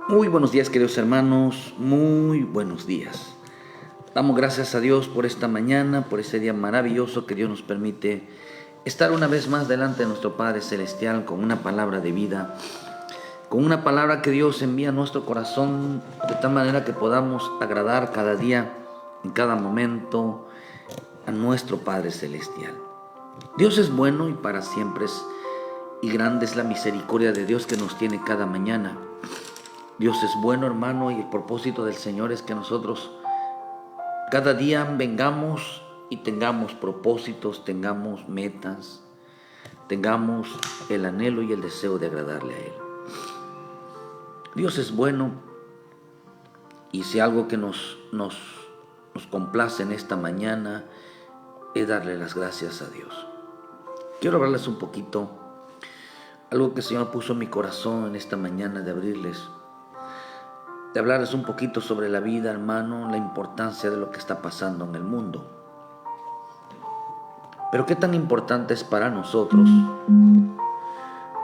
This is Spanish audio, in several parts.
Muy buenos días, queridos hermanos, muy buenos días. Damos gracias a Dios por esta mañana, por este día maravilloso que Dios nos permite estar una vez más delante de nuestro Padre Celestial con una palabra de vida, con una palabra que Dios envía a nuestro corazón de tal manera que podamos agradar cada día, en cada momento, a nuestro Padre Celestial. Dios es bueno y para siempre y grande es la misericordia de Dios que nos tiene cada mañana. Dios es bueno, hermano, y el propósito del Señor es que nosotros cada día vengamos y tengamos propósitos, tengamos metas, tengamos el anhelo y el deseo de agradarle a Él. Dios es bueno, y si algo que nos complace en esta mañana es darle las gracias a Dios. Quiero hablarles un poquito, algo que el Señor puso en mi corazón en esta mañana de hablarles un poquito sobre la vida, hermano, la importancia de lo que está pasando en el mundo. Pero qué tan importante es para nosotros.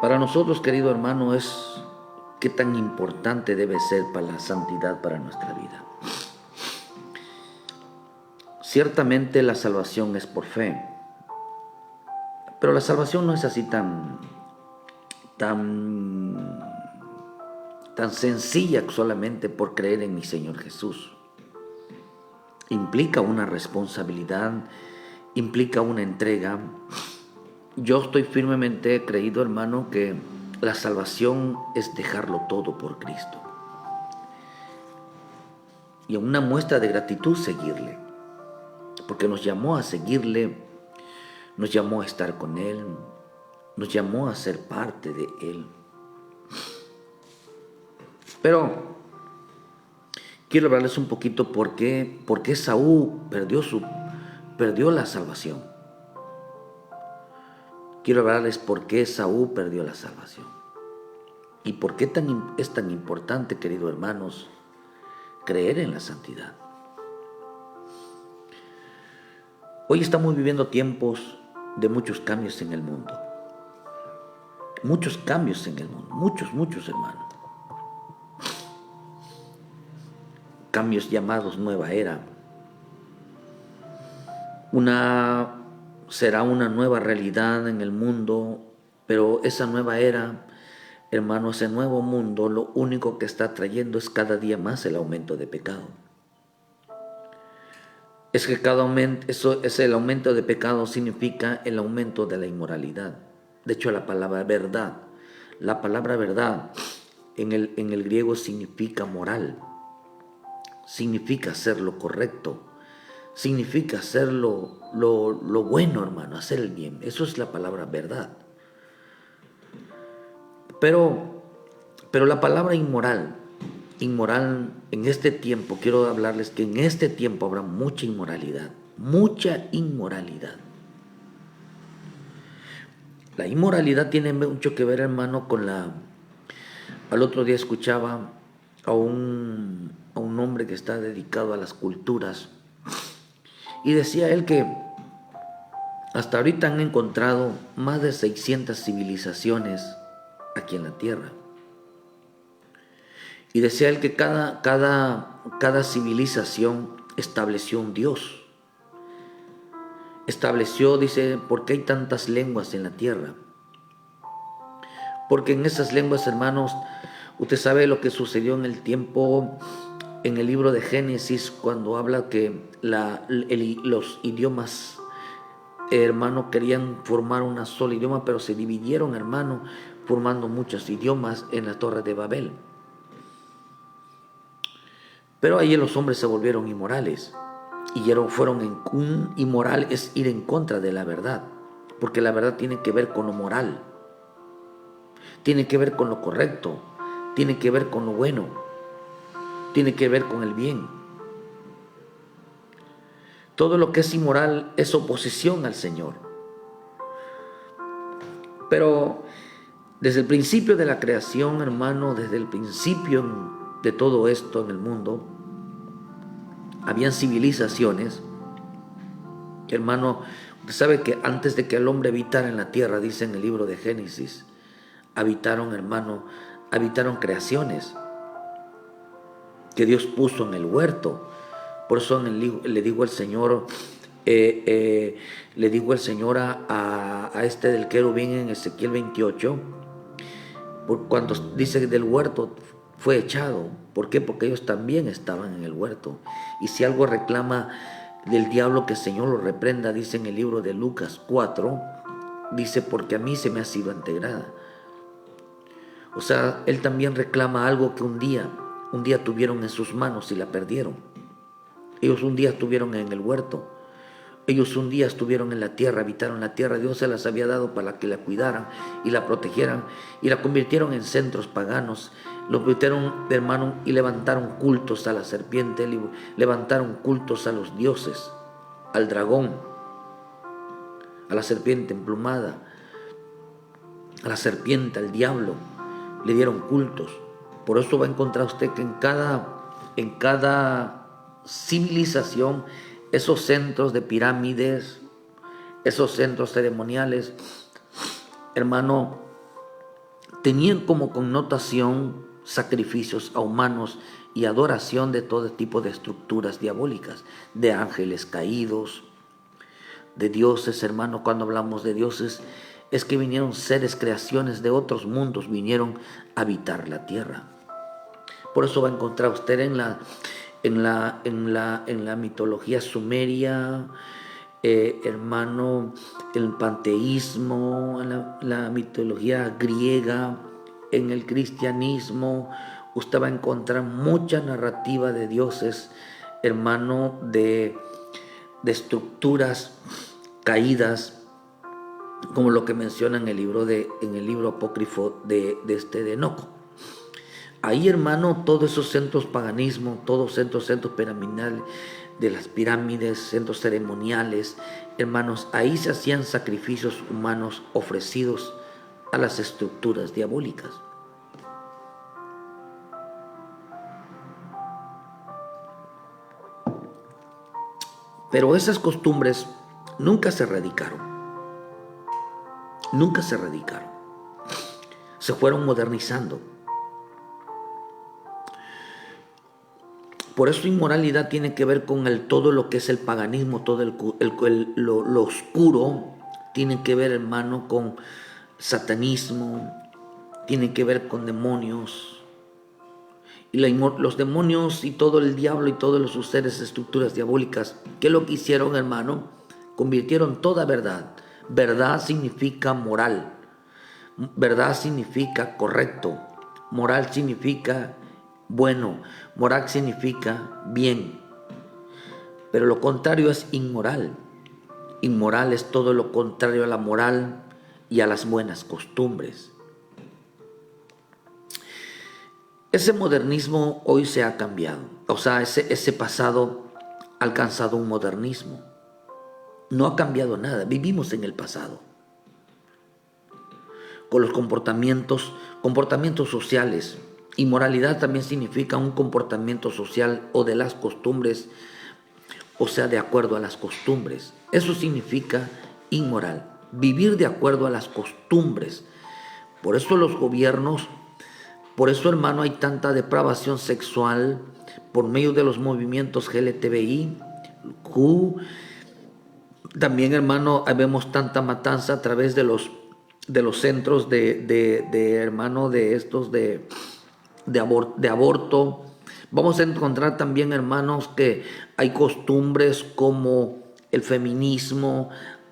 Para nosotros, querido hermano, es qué tan importante debe ser para la santidad para nuestra vida. Ciertamente la salvación es por fe, pero la salvación no es así tan sencilla solamente por creer en mi Señor Jesús. Implica una responsabilidad, implica una entrega. Yo estoy firmemente creído, hermano, que la salvación es dejarlo todo por Cristo. Y en una muestra de gratitud seguirle, porque nos llamó a seguirle, nos llamó a estar con Él, nos llamó a ser parte de Él. Pero quiero hablarles un poquito por qué Saúl perdió la salvación. Quiero hablarles por qué Saúl perdió la salvación. Y por qué es tan importante, queridos hermanos, creer en la santidad. Hoy estamos viviendo tiempos de muchos cambios en el mundo. Muchos cambios en el mundo. Muchos, hermanos. Cambios llamados nueva era. Será una nueva realidad en el mundo, pero esa nueva era, hermano, ese nuevo mundo, lo único que está trayendo es cada día más el aumento de pecado. Es que el aumento de pecado significa el aumento de la inmoralidad. De hecho, la palabra verdad en el griego significa moral. Significa hacer lo correcto, significa hacer lo bueno, hermano, hacer el bien. Eso es la palabra verdad. Pero la palabra inmoral en este tiempo, quiero hablarles que en este tiempo habrá mucha inmoralidad. La inmoralidad tiene mucho que ver, hermano, al otro día escuchaba a un hombre que está dedicado a las culturas, y decía él que hasta ahorita han encontrado más de 600 civilizaciones aquí en la tierra, y decía él que cada civilización estableció un Dios, dice, ¿por qué hay tantas lenguas en la tierra? Porque en esas lenguas, hermanos, usted sabe lo que sucedió en el tiempo, en el libro de Génesis, cuando habla que los idiomas, hermano, querían formar una sola idioma, pero se dividieron, hermano, formando muchos idiomas en la Torre de Babel. Pero ahí los hombres se volvieron inmorales, inmoral es ir en contra de la verdad, porque la verdad tiene que ver con lo moral, tiene que ver con lo correcto, tiene que ver con lo bueno, tiene que ver con el bien. Todo lo que es inmoral es oposición al Señor. Pero desde el principio de la creación, hermano, desde el principio de todo esto en el mundo, habían civilizaciones, hermano. Usted sabe que antes de que el hombre habitara en la tierra, dice en el libro de Génesis, habitaron creaciones. que Dios puso en el huerto. Por eso le digo el Señor, a este del querubín en Ezequiel 28, cuando dice del huerto fue echado. ¿Por qué? Porque ellos también estaban en el huerto. Y si algo reclama del diablo, que el Señor lo reprenda, dice en el libro de Lucas 4, dice, porque a mí se me ha sido integrada. O sea, él también reclama algo que un día tuvieron en sus manos y la perdieron. Ellos un día estuvieron en el huerto. Ellos un día estuvieron en la tierra, habitaron la tierra. Dios se las había dado para que la cuidaran y la protegieran, y la convirtieron en centros paganos. Lo convirtieron, hermano, y levantaron cultos a la serpiente, levantaron cultos a los dioses, al dragón, a la serpiente emplumada, a la serpiente, al diablo. Le dieron cultos. Por eso va a encontrar usted que en cada civilización, esos centros de pirámides, esos centros ceremoniales, hermano, tenían como connotación sacrificios a humanos y adoración de todo tipo de estructuras diabólicas, de ángeles caídos, de dioses. Hermano, cuando hablamos de dioses, es que vinieron seres, creaciones de otros mundos, vinieron a habitar la tierra. Por eso va a encontrar usted en la mitología sumeria, hermano, el panteísmo, en la mitología griega, en el cristianismo, usted va a encontrar mucha narrativa de dioses, hermano, de estructuras caídas, como lo que menciona en el libro apócrifo de Enoco. Ahí, hermano, todos esos centros paganismo, todos centros piramidales, de las pirámides, centros ceremoniales, hermanos, ahí se hacían sacrificios humanos ofrecidos a las estructuras diabólicas. Pero esas costumbres nunca se erradicaron. Nunca se erradicaron. Se fueron modernizando. Por eso inmoralidad tiene que ver con todo lo que es el paganismo, todo lo oscuro, tiene que ver, hermano, con satanismo, tiene que ver con demonios. Y los demonios y todo el diablo y todos sus seres, estructuras diabólicas, ¿qué es lo que hicieron, hermano? Convirtieron toda verdad. Verdad significa moral. Verdad significa correcto. Moral significa bueno. Moral significa bien. Pero lo contrario es inmoral. Inmoral es todo lo contrario a la moral y a las buenas costumbres. Ese modernismo hoy se ha cambiado. O sea, ese pasado ha alcanzado un modernismo. No ha cambiado nada. Vivimos en el pasado. Con los comportamientos sociales. Inmoralidad también significa un comportamiento social o de las costumbres, o sea, de acuerdo a las costumbres. Eso significa inmoral. Vivir de acuerdo a las costumbres. Por eso los gobiernos, por eso, hermano, hay tanta depravación sexual por medio de los movimientos LGTBI, Q. También, hermano, vemos tanta matanza a través de los centros hermano, de estos de aborto. Vamos a encontrar también, hermanos, que hay costumbres como el feminismo,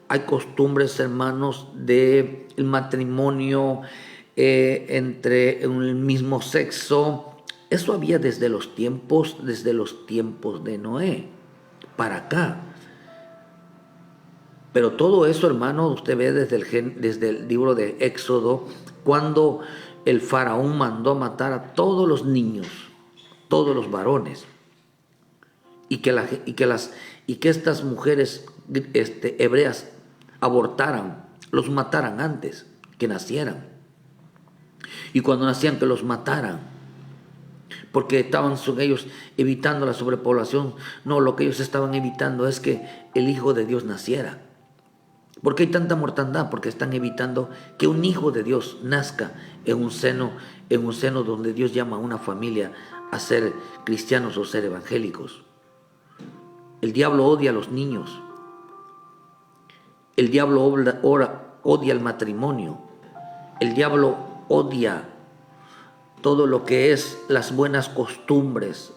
hay costumbres, hermanos, del matrimonio entre el mismo sexo. Eso había desde los tiempos de Noé para acá. Pero todo eso, hermano, usted ve desde el libro de Éxodo, cuando el faraón mandó matar a todos los niños, todos los varones, y que estas mujeres hebreas abortaran, los mataran antes que nacieran, y cuando nacían que los mataran, porque estaban ellos evitando la sobrepoblación. No, lo que ellos estaban evitando es que el Hijo de Dios naciera. ¿Por qué hay tanta mortandad? Porque están evitando que un hijo de Dios nazca en un seno donde Dios llama a una familia a ser cristianos o ser evangélicos. El diablo odia a los niños. El diablo odia el matrimonio. El diablo odia todo lo que es las buenas costumbres.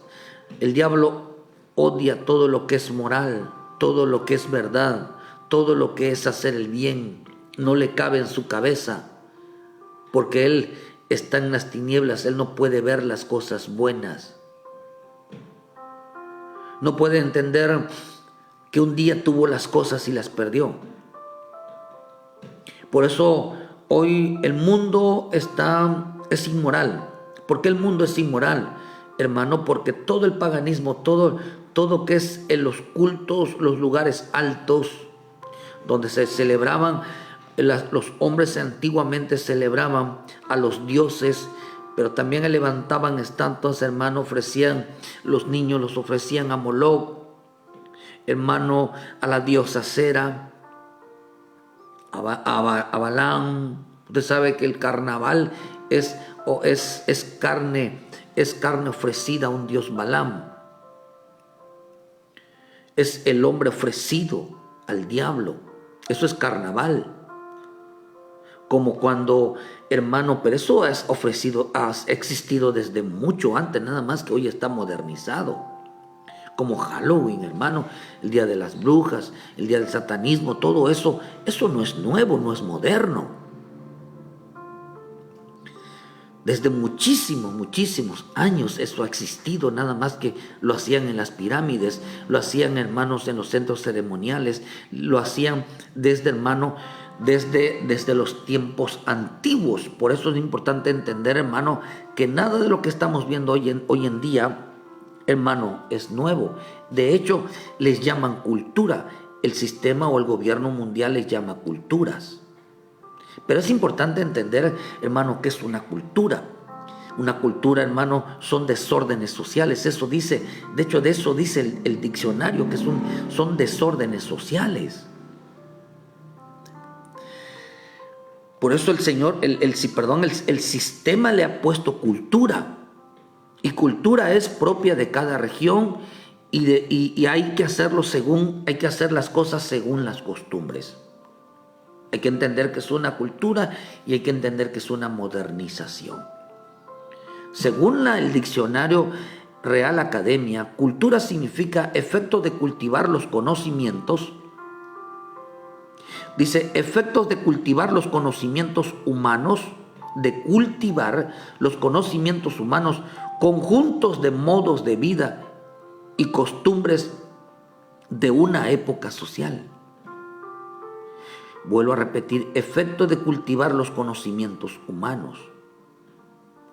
El diablo odia todo lo que es moral, todo lo que es verdad, todo lo que es hacer el bien. No le cabe en su cabeza, porque él está en las tinieblas, él no puede ver las cosas buenas. No puede entender que un día tuvo las cosas y las perdió. Por eso hoy el mundo es inmoral. ¿Por qué el mundo es inmoral, hermano? Porque todo el paganismo, todo que es en los cultos, los lugares altos, donde se celebraban, los hombres antiguamente celebraban a los dioses, pero también levantaban estatuas, hermano, los niños los ofrecían a Moloch, hermano, a la diosa Cera, a Balaam. Usted sabe que el carnaval es carne ofrecida a un dios Balaam. Es el hombre ofrecido al diablo. Eso es carnaval. Como cuando, hermano, pero eso ha existido desde mucho antes, nada más que hoy está modernizado. Como Halloween, hermano, el día de las brujas, el día del satanismo, todo eso no es nuevo, no es moderno. Desde muchísimos años eso ha existido, nada más que lo hacían en las pirámides, lo hacían, hermanos, en los centros ceremoniales, lo hacían desde los tiempos antiguos. Por eso es importante entender, hermano, que nada de lo que estamos viendo hoy en día, hermano, es nuevo. De hecho, les llaman cultura. El sistema o el gobierno mundial les llama culturas. Pero es importante entender, hermano, que es una cultura. Una cultura, hermano, son desórdenes sociales. Eso dice, de hecho, de eso dice el diccionario, que son desórdenes sociales. Por eso el Señor, el sistema le ha puesto cultura. Y cultura es propia de cada región y hay que hacer las cosas según las costumbres. Hay que entender que es una cultura y hay que entender que es una modernización. Según el diccionario Real Academia, cultura significa efecto de cultivar los conocimientos. Dice, efectos de cultivar los conocimientos humanos, de cultivar los conocimientos humanos, conjuntos de modos de vida y costumbres de una época social. Vuelvo a repetir, efecto de cultivar los conocimientos humanos,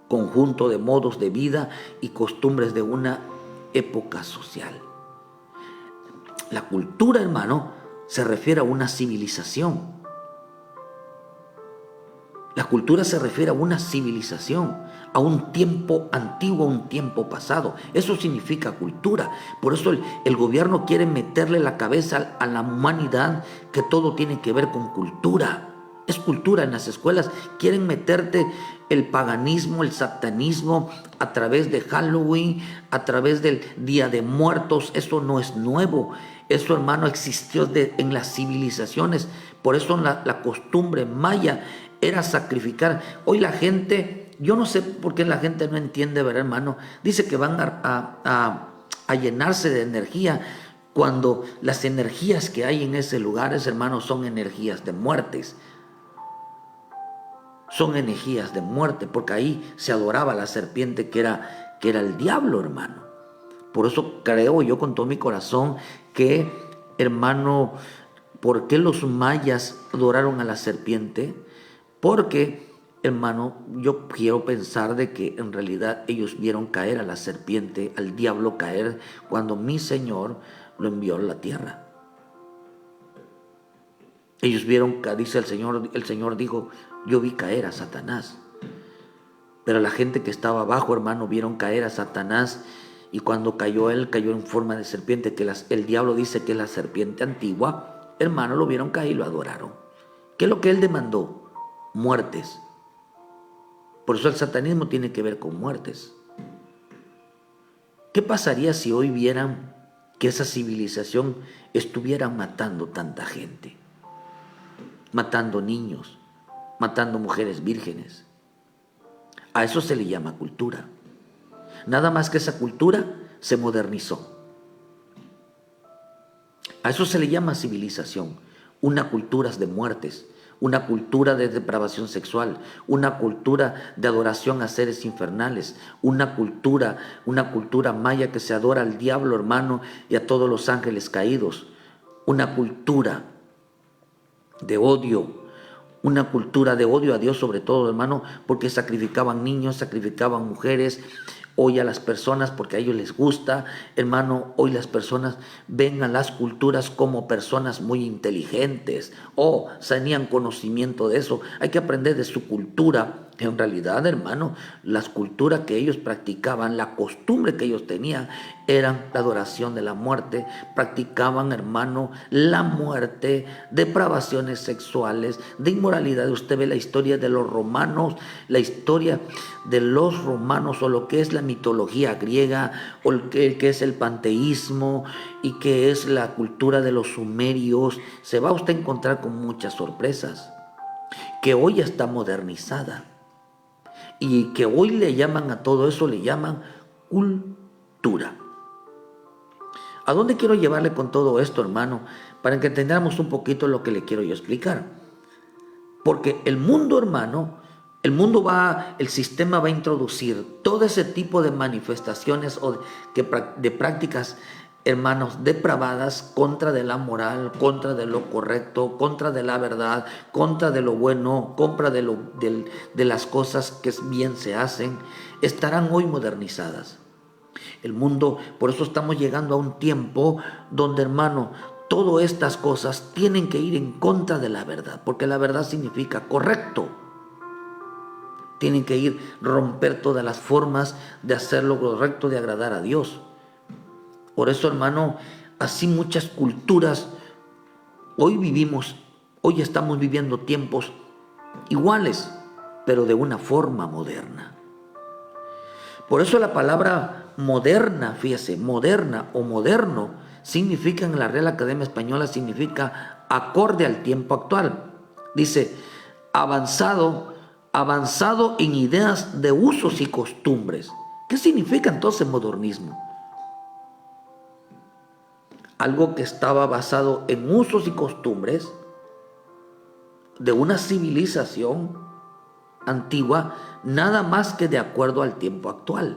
conjunto de modos de vida y costumbres de una época social. La cultura, hermano, se refiere a una civilización. La cultura se refiere a una civilización, a un tiempo antiguo, a un tiempo pasado. Eso significa cultura. Por eso el gobierno quiere meterle la cabeza a la humanidad que todo tiene que ver con cultura. Es cultura. En las escuelas quieren meterte el paganismo, el satanismo a través de Halloween, a través del Día de Muertos. Eso no es nuevo. Eso, hermano, existió en las civilizaciones. Por eso la costumbre maya era sacrificar. Hoy la gente, yo no sé por qué la gente no entiende, ¿verdad, hermano? Dice que van a llenarse de energía cuando las energías que hay en ese lugar, hermano, son energías de muertes. Son energías de muerte, porque ahí se adoraba a la serpiente que era el diablo, hermano. Por eso creo yo con todo mi corazón que, hermano, ¿por qué los mayas adoraron a la serpiente? Porque, hermano, yo quiero pensar de que en realidad ellos vieron caer a la serpiente, al diablo caer, cuando mi Señor lo envió a la tierra. Ellos vieron, dice el Señor dijo, yo vi caer a Satanás. Pero la gente que estaba abajo, hermano, vieron caer a Satanás, y cuando cayó él, cayó en forma de serpiente, que el diablo dice que es la serpiente antigua. Hermano, lo vieron caer y lo adoraron. ¿Qué es lo que él demandó? Muertes. Por eso el satanismo tiene que ver con muertes. ¿Qué pasaría si hoy vieran que esa civilización estuviera matando tanta gente? Matando niños, matando mujeres vírgenes. A eso se le llama cultura. Nada más que esa cultura se modernizó. A eso se le llama civilización. Una cultura de muertes, una cultura de depravación sexual, una cultura de adoración a seres infernales, una cultura maya que se adora al diablo, hermano, y a todos los ángeles caídos, una cultura de odio, una cultura de odio a Dios sobre todo, hermano, porque sacrificaban niños, sacrificaban mujeres. Hoy a las personas, porque a ellos les gusta, hermano, hoy las personas ven a las culturas como personas muy inteligentes o tenían conocimiento de eso. Hay que aprender de su cultura. En realidad, hermano, las culturas que ellos practicaban, la costumbre que ellos tenían, eran la adoración de la muerte. Practicaban, hermano, la muerte, depravaciones sexuales, de inmoralidad. Usted ve la historia de los romanos, la historia de los romanos, o lo que es la mitología griega, o el que es el panteísmo, y que es la cultura de los sumerios. Se va usted a encontrar con muchas sorpresas, que hoy ya está modernizada. Y que hoy le llaman a todo eso, le llaman cultura. ¿A dónde quiero llevarle con todo esto, hermano? Para que entendamos un poquito lo que le quiero yo explicar. Porque el mundo, hermano, el sistema va a introducir todo ese tipo de manifestaciones o de prácticas, hermanos, depravadas, contra de la moral, contra de lo correcto, contra de la verdad, contra de lo bueno, contra de las cosas que bien se hacen, estarán hoy modernizadas. El mundo, por eso estamos llegando a un tiempo donde, hermano, todas estas cosas tienen que ir en contra de la verdad, porque la verdad significa correcto. Tienen que ir romper todas las formas de hacer lo correcto, de agradar a Dios. Por eso, hermano, así muchas culturas, hoy estamos viviendo tiempos iguales, pero de una forma moderna. Por eso la palabra moderna, fíjese, moderna o moderno, significa en la Real Academia Española, significa acorde al tiempo actual. Dice, avanzado en ideas de usos y costumbres. ¿Qué significa entonces modernismo? Algo que estaba basado en usos y costumbres de una civilización antigua, nada más que de acuerdo al tiempo actual.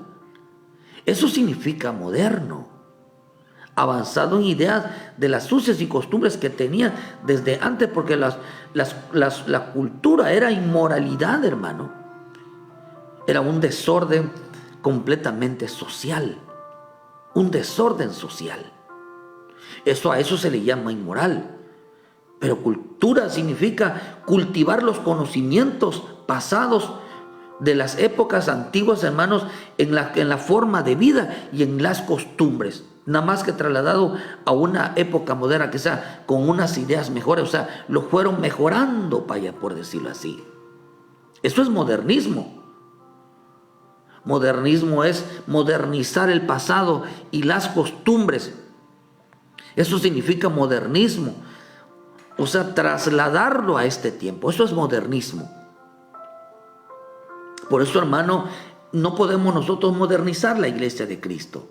Eso significa moderno, avanzado en ideas de las usos y costumbres que tenía desde antes, porque la cultura era inmoralidad, hermano. Era un desorden completamente social, un desorden social. A eso se le llama inmoral. Pero cultura significa cultivar los conocimientos pasados de las épocas antiguas, hermanos, en la forma de vida y en las costumbres. Nada más que trasladado a una época moderna, que sea con unas ideas mejores, o sea, lo fueron mejorando, por decirlo así. Eso es modernismo. Modernismo es modernizar el pasado y las costumbres. Eso significa modernismo, o sea, trasladarlo a este tiempo. Eso es modernismo. Por eso, hermano, no podemos nosotros modernizar la iglesia de Cristo.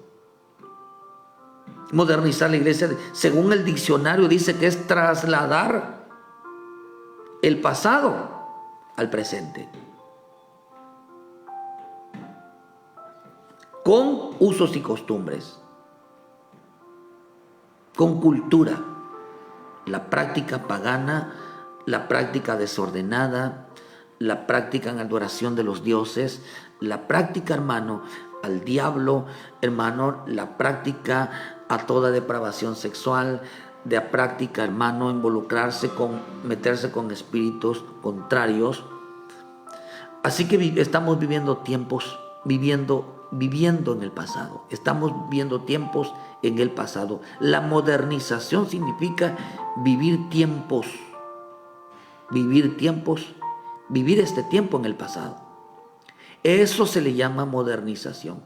Modernizar la iglesia, según el diccionario, dice que es trasladar el pasado al presente, con usos y costumbres, con cultura, la práctica pagana, la práctica desordenada, la práctica en adoración de los dioses, la práctica, hermano, al diablo, hermano, la práctica a toda depravación sexual, de la práctica, hermano, meterse con espíritus contrarios. Así que estamos viviendo tiempos, viviendo en el pasado. Estamos viviendo tiempos en el pasado. La modernización significa vivir este tiempo en el pasado. Eso se le llama modernización.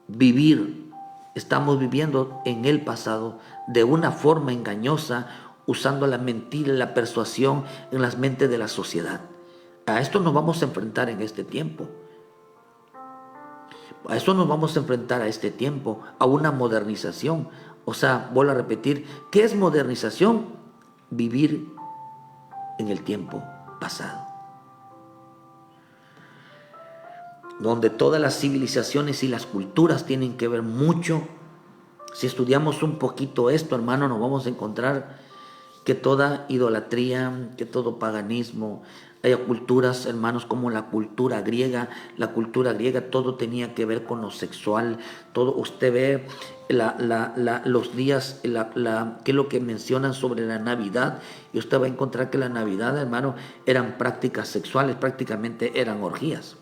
vivir, estamos viviendo en el pasado de una forma engañosa, usando la mentira y la persuasión en las mentes de la sociedad. A esto nos vamos a enfrentar en este tiempo. A eso nos vamos a enfrentar a este tiempo, a una modernización. O sea, vuelvo a repetir, ¿qué es modernización? Vivir en el tiempo pasado, donde todas las civilizaciones y las culturas tienen que ver mucho. Si estudiamos un poquito esto, hermano, nos vamos a encontrar que toda idolatría, que todo paganismo, hay culturas, hermanos, como la cultura griega. La cultura griega todo tenía que ver con lo sexual. Todo, usted ve los días, que es lo que mencionan sobre la Navidad, y usted va a encontrar que la Navidad, hermano, eran prácticas sexuales, prácticamente eran orgías.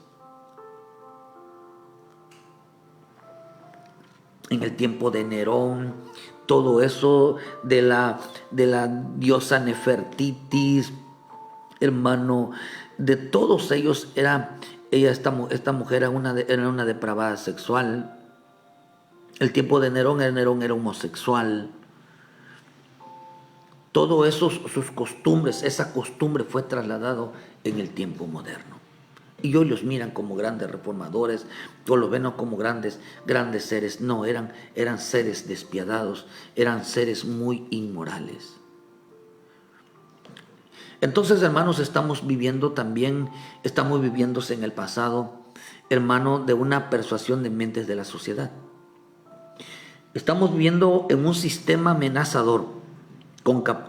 En el tiempo de Nerón, todo eso de la diosa Nefertitis, hermano, de todos ellos esta mujer era una depravada sexual. El tiempo de Nerón era homosexual. Todo eso, sus costumbres, esa costumbre fue trasladado en el tiempo moderno. Y hoy los miran como grandes reformadores, o los ven como grandes seres. No, eran seres despiadados, eran seres muy inmorales. Entonces, hermanos, estamos viviendo en el pasado, hermano, de una persuasión de mentes de la sociedad. Estamos viviendo en un sistema amenazador.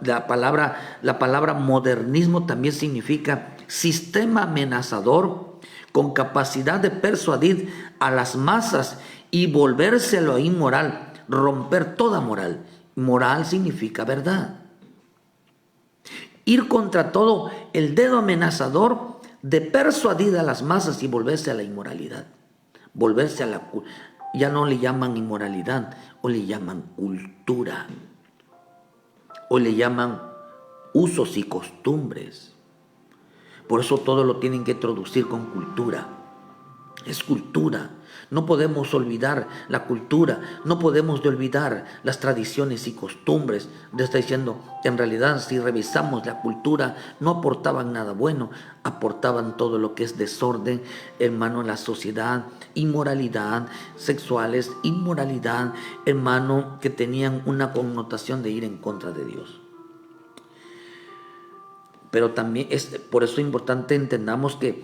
La palabra modernismo también significa sistema amenazador con capacidad de persuadir a las masas y volvérselo inmoral, romper toda moral. Moral significa verdad. Ir contra todo el dedo amenazador de persuadir a las masas y volverse a la inmoralidad. Ya no le llaman inmoralidad, o le llaman cultura, o le llaman usos y costumbres. Por eso todo lo tienen que traducir con cultura. Es cultura. No podemos olvidar la cultura, no podemos olvidar las tradiciones y costumbres. Está diciendo, en realidad, si revisamos la cultura, no aportaban nada bueno, aportaban todo lo que es desorden, hermano, en la sociedad, inmoralidad, sexuales, inmoralidad, hermano, que tenían una connotación de ir en contra de Dios. Pero también por eso es importante entendamos que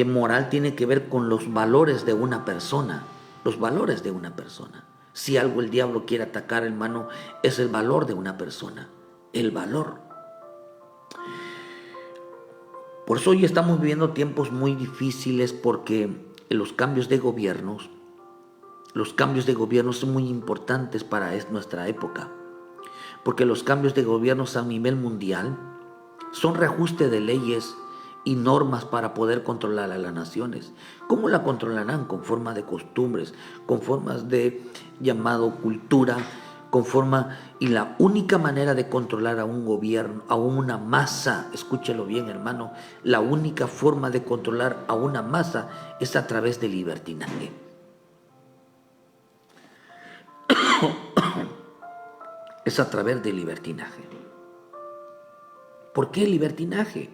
moral tiene que ver con los valores de una persona, los valores de una persona. Si algo el diablo quiere atacar, hermano, es el valor de una persona, el valor. Por eso hoy estamos viviendo tiempos muy difíciles, porque los cambios de gobiernos son muy importantes para nuestra época, porque los cambios de gobiernos a nivel mundial son reajuste de leyes y normas para poder controlar a las naciones. ¿Cómo la controlarán? Con forma de costumbres, con formas de llamado cultura, y la única manera de controlar a un gobierno, a una masa, escúchelo bien, hermano, la única forma de controlar a una masa es a través del libertinaje. Es a través del libertinaje. ¿Por qué libertinaje?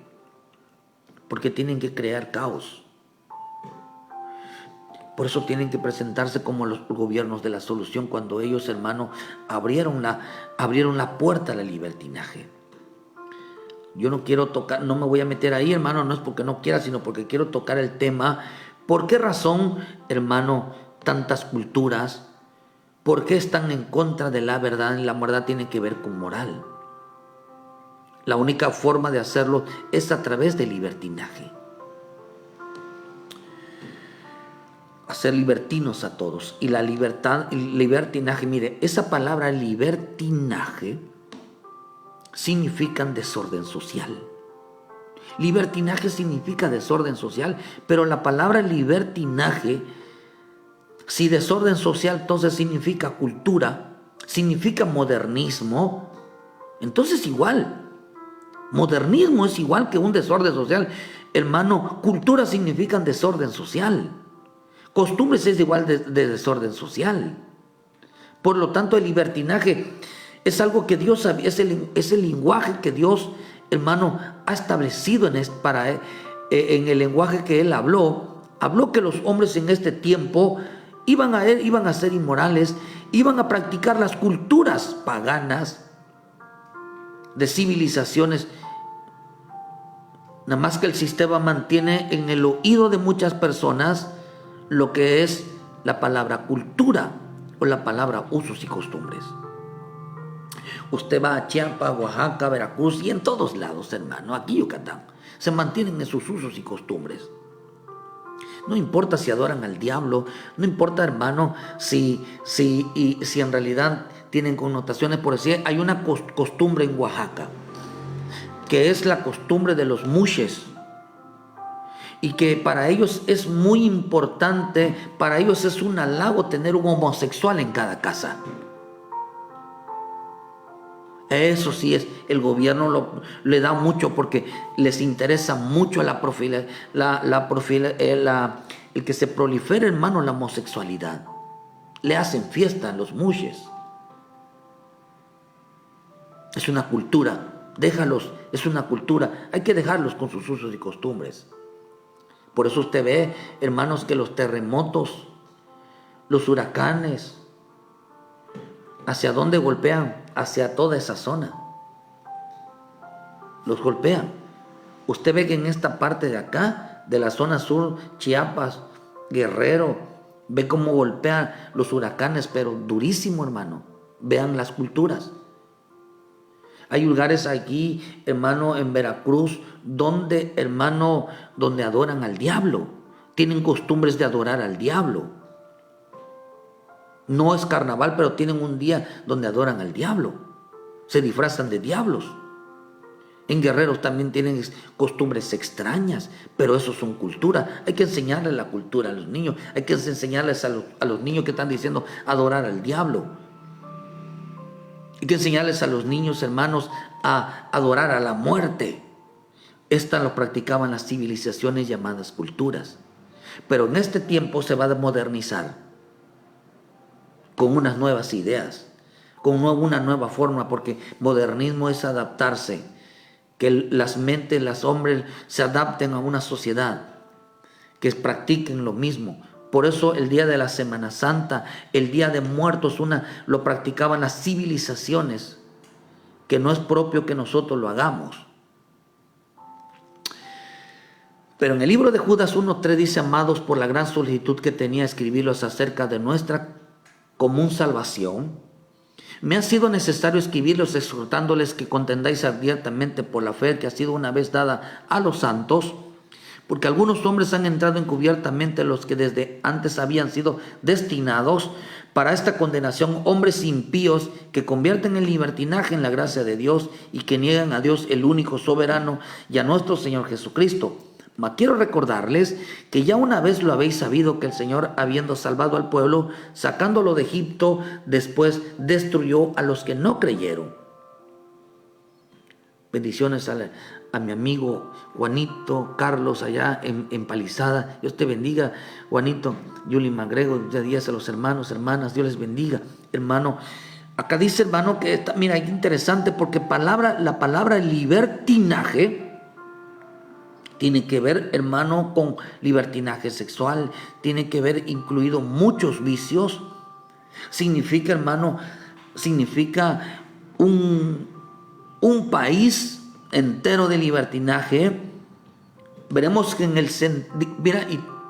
Porque tienen que crear caos. Por eso tienen que presentarse como los gobiernos de la solución, cuando ellos, hermano, abrieron la puerta al libertinaje. Yo no quiero tocar, no me voy a meter ahí, hermano, no es porque no quiera, sino porque quiero tocar el tema. ¿Por qué razón, hermano, tantas culturas? ¿Por qué están en contra de la verdad? Y la verdad tiene que ver con moral. La única forma de hacerlo es a través del libertinaje. Hacer libertinos a todos. Y la libertad, el libertinaje, mire, esa palabra libertinaje significa desorden social. Libertinaje significa desorden social, pero la palabra libertinaje, si desorden social, entonces significa cultura, significa modernismo, entonces igual. Modernismo es igual que un desorden social. Hermano, cultura significa desorden social. Costumbres es igual de desorden social. Por lo tanto, el libertinaje es algo que Dios, es el lenguaje que Dios, hermano, ha establecido en el lenguaje que Él habló. Habló que los hombres en este tiempo iban a ser inmorales, iban a practicar las culturas paganas de civilizaciones. Nada más que el sistema mantiene en el oído de muchas personas lo que es la palabra cultura o la palabra usos y costumbres. Usted va a Chiapas, Oaxaca, Veracruz y en todos lados, hermano, aquí Yucatán, se mantienen en sus usos y costumbres. No importa si adoran al diablo, no importa, hermano, si en realidad tienen connotaciones. Por decir, hay una costumbre en Oaxaca, que es la costumbre de los mushes, y que para ellos es muy importante, para ellos es un halago tener un homosexual en cada casa. Eso sí es, el gobierno le da mucho porque les interesa mucho el que se prolifere, hermano, la homosexualidad. Le hacen fiesta a los mushes. Es una cultura, déjalos, es una cultura, hay que dejarlos con sus usos y costumbres. Por eso usted ve, hermanos, que los terremotos, los huracanes, ¿hacia dónde golpean? Hacia toda esa zona. Los golpean. Usted ve que en esta parte de acá, de la zona sur, Chiapas, Guerrero, ve cómo golpean los huracanes, pero durísimo, hermano. Vean las culturas. Hay lugares aquí, hermano, en Veracruz, donde, hermano, donde adoran al diablo. Tienen costumbres de adorar al diablo. No es carnaval, pero tienen un día donde adoran al diablo. Se disfrazan de diablos. En Guerreros también tienen costumbres extrañas, pero eso son cultura. Hay que enseñarles la cultura a los niños. Hay que enseñarles a los niños que están diciendo adorar al diablo. Hay que enseñarles a los niños, hermanos, a adorar a la muerte. Esta lo practicaban las civilizaciones llamadas culturas. Pero en este tiempo se va a modernizar con unas nuevas ideas, con una nueva forma, porque modernismo es adaptarse, que las mentes, los hombres se adapten a una sociedad, que practiquen lo mismo. Por eso el día de la Semana Santa, el Día de Muertos, lo practicaban las civilizaciones, que no es propio que nosotros lo hagamos. Pero en el libro de Judas 1:3 dice: amados, por la gran solicitud que tenía escribirlos acerca de nuestra común salvación, me ha sido necesario escribirlos exhortándoles que contendáis abiertamente por la fe que ha sido una vez dada a los santos, porque algunos hombres han entrado encubiertamente, los que desde antes habían sido destinados para esta condenación, hombres impíos que convierten el libertinaje en la gracia de Dios y que niegan a Dios el único soberano y a nuestro Señor Jesucristo. Mas quiero recordarles que ya una vez lo habéis sabido, que el Señor, habiendo salvado al pueblo, sacándolo de Egipto, después destruyó a los que no creyeron. Bendiciones a mi amigo Juanito Carlos allá en Palizada. Dios te bendiga, Juanito. Yuli Magrego, de días a los hermanos, hermanas, Dios les bendiga, hermano. Acá dice, hermano, que mira, es interesante porque la palabra libertinaje tiene que ver, hermano, con libertinaje sexual, tiene que ver incluido muchos vicios. Significa, hermano, significa un país entero de libertinaje. Veremos que en el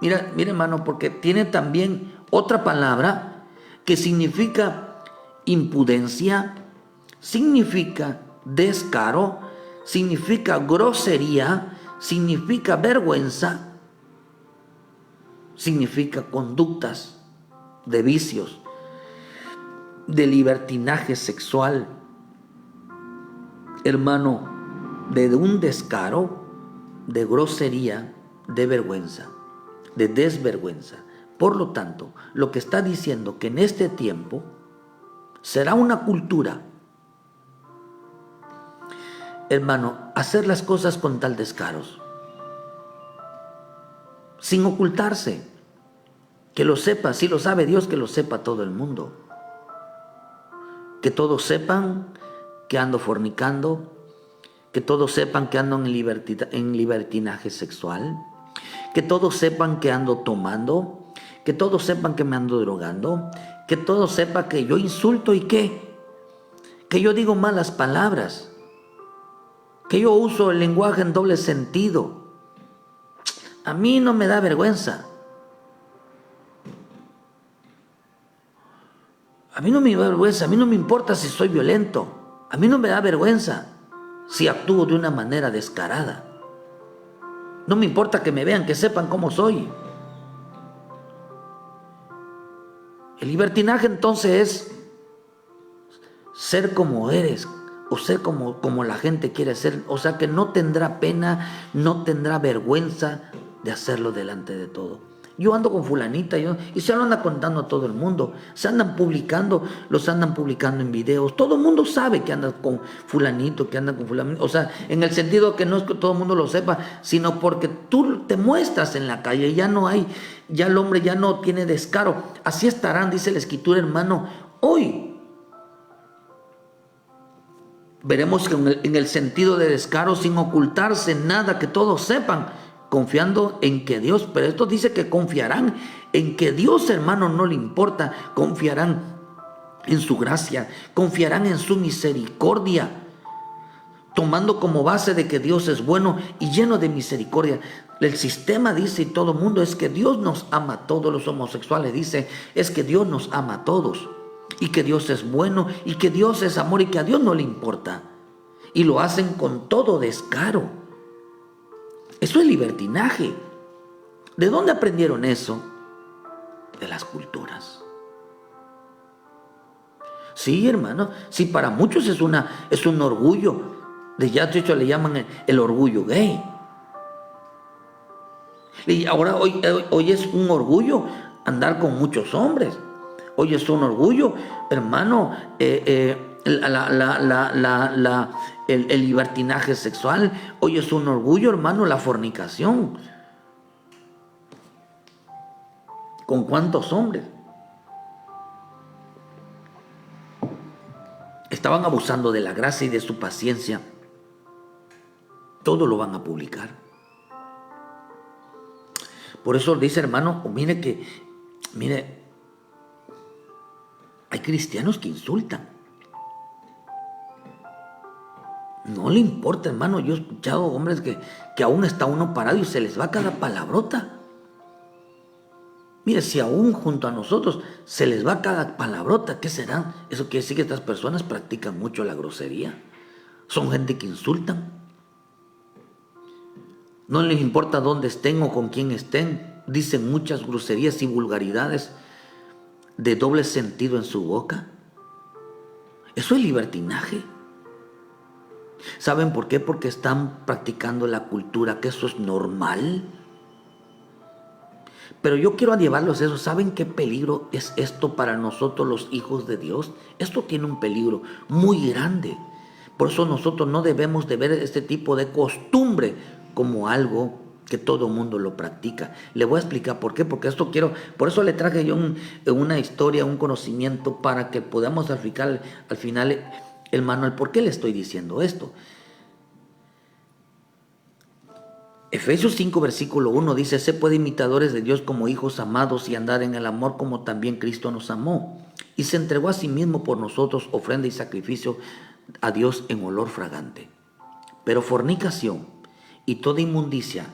mira, hermano, porque tiene también otra palabra que significa impudencia, significa descaro, significa grosería, significa vergüenza, significa conductas de vicios, de libertinaje sexual, hermano, de un descaro, de grosería, de vergüenza, de desvergüenza. Por lo tanto, lo que está diciendo que en este tiempo será una cultura, hermano, hacer las cosas con tal descaros, sin ocultarse, Que lo sepa, si lo sabe Dios, que lo sepa todo el mundo. Que todos sepan que ando fornicando, que todos sepan que ando en libertinaje sexual, que todos sepan que ando tomando, que todos sepan que me ando drogando, que todos sepan que yo insulto y que yo digo malas palabras, que yo uso el lenguaje en doble sentido. A mí no me da vergüenza. A mí no me da vergüenza, a mí no me importa si soy violento, a mí no me da vergüenza si actúo de una manera descarada. No me importa que me vean, que sepan cómo soy. El libertinaje entonces es ser como eres o ser como la gente quiere ser. O sea que no tendrá pena, no tendrá vergüenza de hacerlo delante de todo. Yo ando con fulanita y se lo anda contando a todo el mundo. Se andan publicando, los andan publicando en videos. Todo el mundo sabe que andan con fulanito, que andan con fulanito. O sea, en el sentido que no es que todo el mundo lo sepa, sino porque tú te muestras en la calle. Ya el hombre ya no tiene descaro. Así estarán, dice la Escritura, hermano, hoy. Veremos que en el sentido de descaro, sin ocultarse nada, que todos sepan, confiando en que Dios, pero esto dice que confiarán en que Dios, hermano, no le importa, confiarán en su gracia, confiarán en su misericordia, tomando como base de que Dios es bueno y lleno de misericordia. El sistema dice, y todo el mundo, es que Dios nos ama a todos. Los homosexuales dice, es que Dios nos ama a todos, y que Dios es bueno, y que Dios es amor, y que a Dios no le importa, y lo hacen con todo descaro. Eso es libertinaje. ¿De dónde aprendieron eso? De las culturas. Sí, hermano, sí, para muchos es un orgullo. De ya de hecho le llaman el orgullo gay. Y ahora hoy es un orgullo andar con muchos hombres. Hoy es un orgullo, hermano, el libertinaje sexual. Hoy es un orgullo, hermano, la fornicación. ¿Con cuántos hombres? Estaban abusando de la gracia y de su paciencia. Todo lo van a publicar. Por eso dice, hermano, mire, hay cristianos que insultan. No le importa, hermano. Yo he escuchado hombres que aún está uno parado y se les va cada palabrota. Mire, si aún junto a nosotros se les va cada palabrota, ¿qué será? Eso quiere decir que estas personas practican mucho la grosería. Son gente que insultan. No les importa dónde estén o con quién estén. Dicen muchas groserías y vulgaridades de doble sentido en su boca. Eso es libertinaje. ¿Saben por qué? Porque están practicando la cultura, que eso es normal. Pero yo quiero llevarlos a eso. ¿Saben qué peligro es esto para nosotros los hijos de Dios? Esto tiene un peligro muy grande. Por eso nosotros no debemos de ver este tipo de costumbre como algo que todo el mundo lo practica. Le voy a explicar por qué, porque por eso le traje yo una historia, un conocimiento, para que podamos aplicar al final el manual. ¿Por qué le estoy diciendo esto? Efesios 5, versículo 1 dice, sé pues imitadores de Dios como hijos amados y andar en el amor como también Cristo nos amó y se entregó a sí mismo por nosotros, ofrenda y sacrificio a Dios en olor fragante. Pero fornicación y toda inmundicia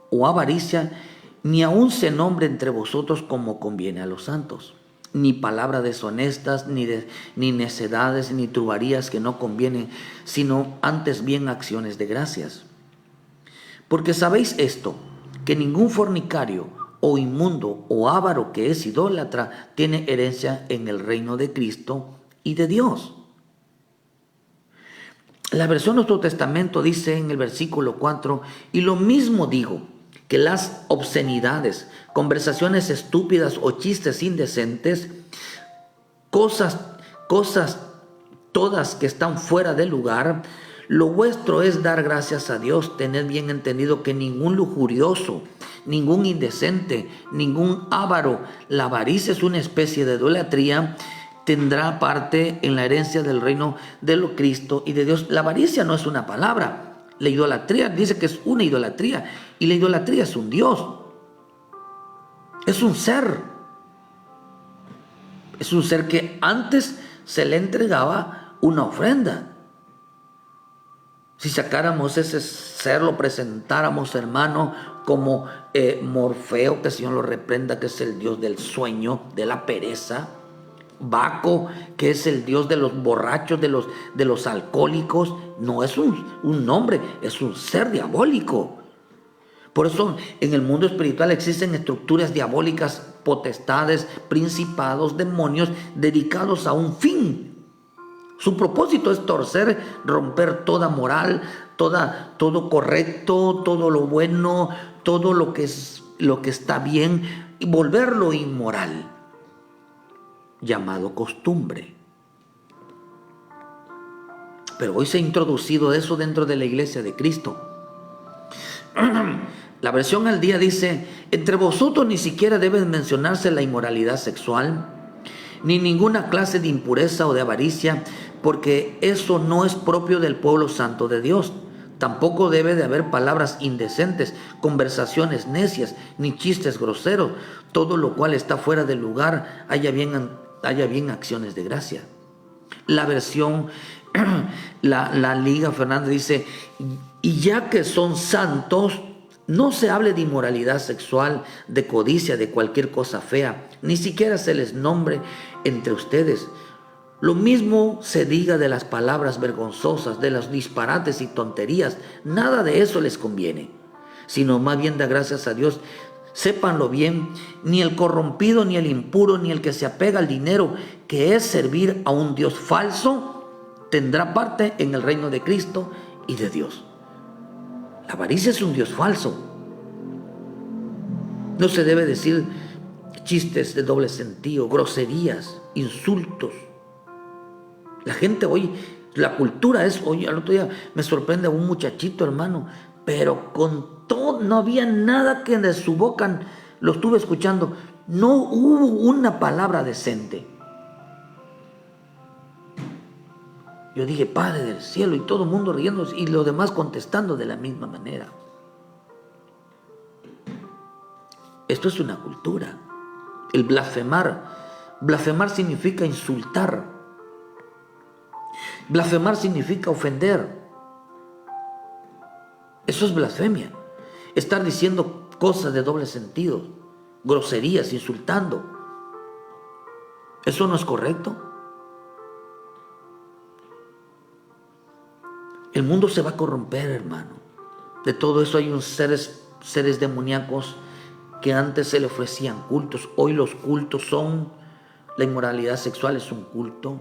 o avaricia ni aun se nombre entre vosotros como conviene a los santos, ni palabras deshonestas, ni necedades, ni truharías que no convienen, sino antes bien acciones de gracias. Porque sabéis esto, que ningún fornicario o inmundo o avaro que es idólatra tiene herencia en el reino de Cristo y de Dios. La versión Nuevo Testamento dice en el versículo 4, y lo mismo digo, que las obscenidades, conversaciones estúpidas o chistes indecentes, cosas todas que están fuera de lugar, Lo vuestro es dar gracias a Dios. Tened bien entendido que ningún lujurioso, ningún indecente, ningún avaro, la avaricia es una especie de idolatría, tendrá parte en la herencia del reino de Cristo y de Dios. La avaricia no es una palabra. La idolatría dice que es una idolatría, y la idolatría es un Dios. Es un ser. Es un ser que antes se le entregaba una ofrenda. Si sacáramos ese ser, lo presentáramos, hermano, como Morfeo, que el Señor lo reprenda, que es el dios del sueño, de la pereza. Baco, que es el dios de los borrachos, de los alcohólicos. No es un nombre, es un ser diabólico. Por eso en el mundo espiritual existen estructuras diabólicas, potestades, principados, demonios dedicados a un fin. Su propósito es torcer, romper toda moral, todo correcto, todo lo bueno, todo lo que está bien, y volverlo inmoral, llamado costumbre. Pero hoy se ha introducido eso dentro de la iglesia de Cristo. La versión al día dice: entre vosotros ni siquiera debe mencionarse la inmoralidad sexual, ni ninguna clase de impureza o de avaricia, porque eso no es propio del pueblo santo de Dios. Tampoco debe de haber palabras indecentes, conversaciones necias, ni chistes groseros, todo lo cual está fuera del lugar, haya bien acciones de gracia. La versión, la Liga Fernández dice: y ya que son santos, no se hable de inmoralidad sexual, de codicia, de cualquier cosa fea, ni siquiera se les nombre entre ustedes. Lo mismo se diga de las palabras vergonzosas, de los disparates y tonterías. Nada de eso les conviene, sino más bien da gracias a Dios. Sépanlo bien, ni el corrompido, ni el impuro, ni el que se apega al dinero, que es servir a un Dios falso, tendrá parte en el reino de Cristo y de Dios. La avaricia es un Dios falso. No se debe decir chistes de doble sentido, groserías, insultos. La gente hoy, la cultura es, hoy al otro día me sorprende a un muchachito, hermano, pero con todo, no había nada que de su boca, lo estuve escuchando, no hubo una palabra decente. Yo dije: Padre del cielo, y todo el mundo riéndose y los demás contestando de la misma manera. Esto es una cultura. El blasfemar. Blasfemar significa insultar. Blasfemar significa ofender. Eso es blasfemia. Estar diciendo cosas de doble sentido, groserías, insultando. ¿Eso no es correcto? El mundo se va a corromper, hermano. De todo eso hay seres demoníacos que antes se le ofrecían cultos. Hoy los cultos son: la inmoralidad sexual es un culto,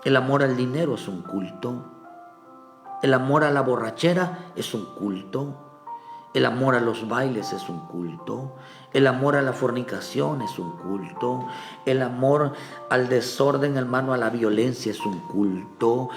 el amor al dinero es un culto, el amor a la borrachera es un culto, el amor a los bailes es un culto, el amor a la fornicación es un culto, el amor al desorden, hermano, a la violencia es un culto,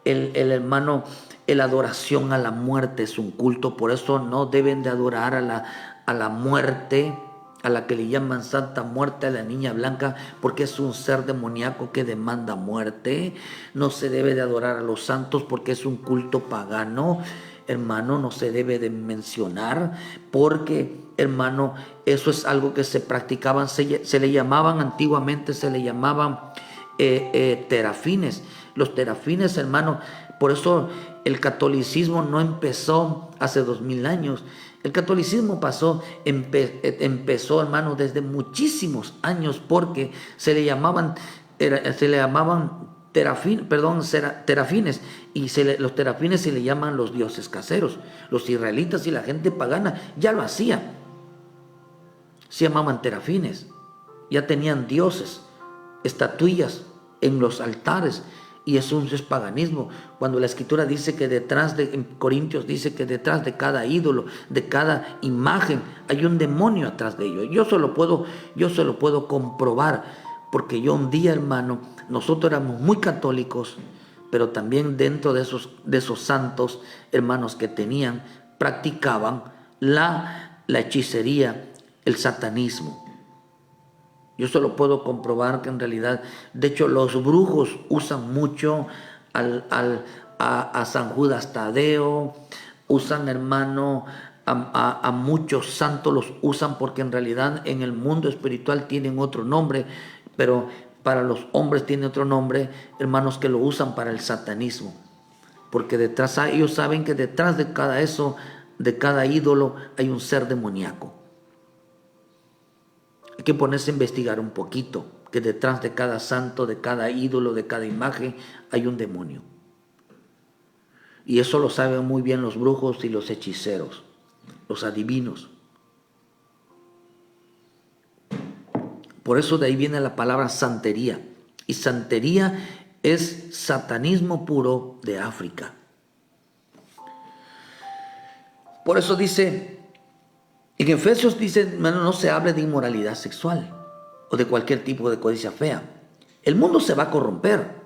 hermano, la adoración a la muerte es un culto. Por eso no deben de adorar a la muerte, a la que le llaman Santa Muerte, a la niña blanca, porque es un ser demoníaco que demanda muerte. No se debe de adorar a los santos porque es un culto pagano, hermano. No se debe de mencionar porque, hermano, eso es algo que se practicaban, se le llamaban antiguamente, se le llamaban terafines. Los terafines, hermano, por eso el catolicismo no empezó hace 2000 años. El catolicismo empezó, hermano, desde muchísimos años, porque se le llamaban terafines, y los terafines se le llaman los dioses caseros. Los israelitas y la gente pagana ya lo hacían. Se llamaban terafines, ya tenían dioses, estatuillas en los altares, y eso es paganismo. Cuando la escritura dice que en Corintios dice que detrás de cada ídolo, de cada imagen, hay un demonio atrás de ello. Yo se lo puedo comprobar, porque yo un día, hermano, nosotros éramos muy católicos, pero también dentro de esos santos, hermanos, que practicaban la hechicería, el satanismo. Yo solo puedo comprobar que en realidad, de hecho, los brujos usan mucho a San Judas Tadeo, usan, hermano, a muchos santos los usan porque en realidad en el mundo espiritual tienen otro nombre, pero para los hombres tiene otro nombre, hermanos, que lo usan para el satanismo. Porque ellos saben que detrás de cada ídolo hay un ser demoníaco. Hay que ponerse a investigar un poquito, que detrás de cada santo, de cada ídolo, de cada imagen, hay un demonio. Y eso lo saben muy bien los brujos y los hechiceros, los adivinos. Por eso de ahí viene la palabra santería. Y santería es satanismo puro de África. Por eso dice, en Efesios dice, hermano, no se hable de inmoralidad sexual o de cualquier tipo de codicia fea. El mundo se va a corromper.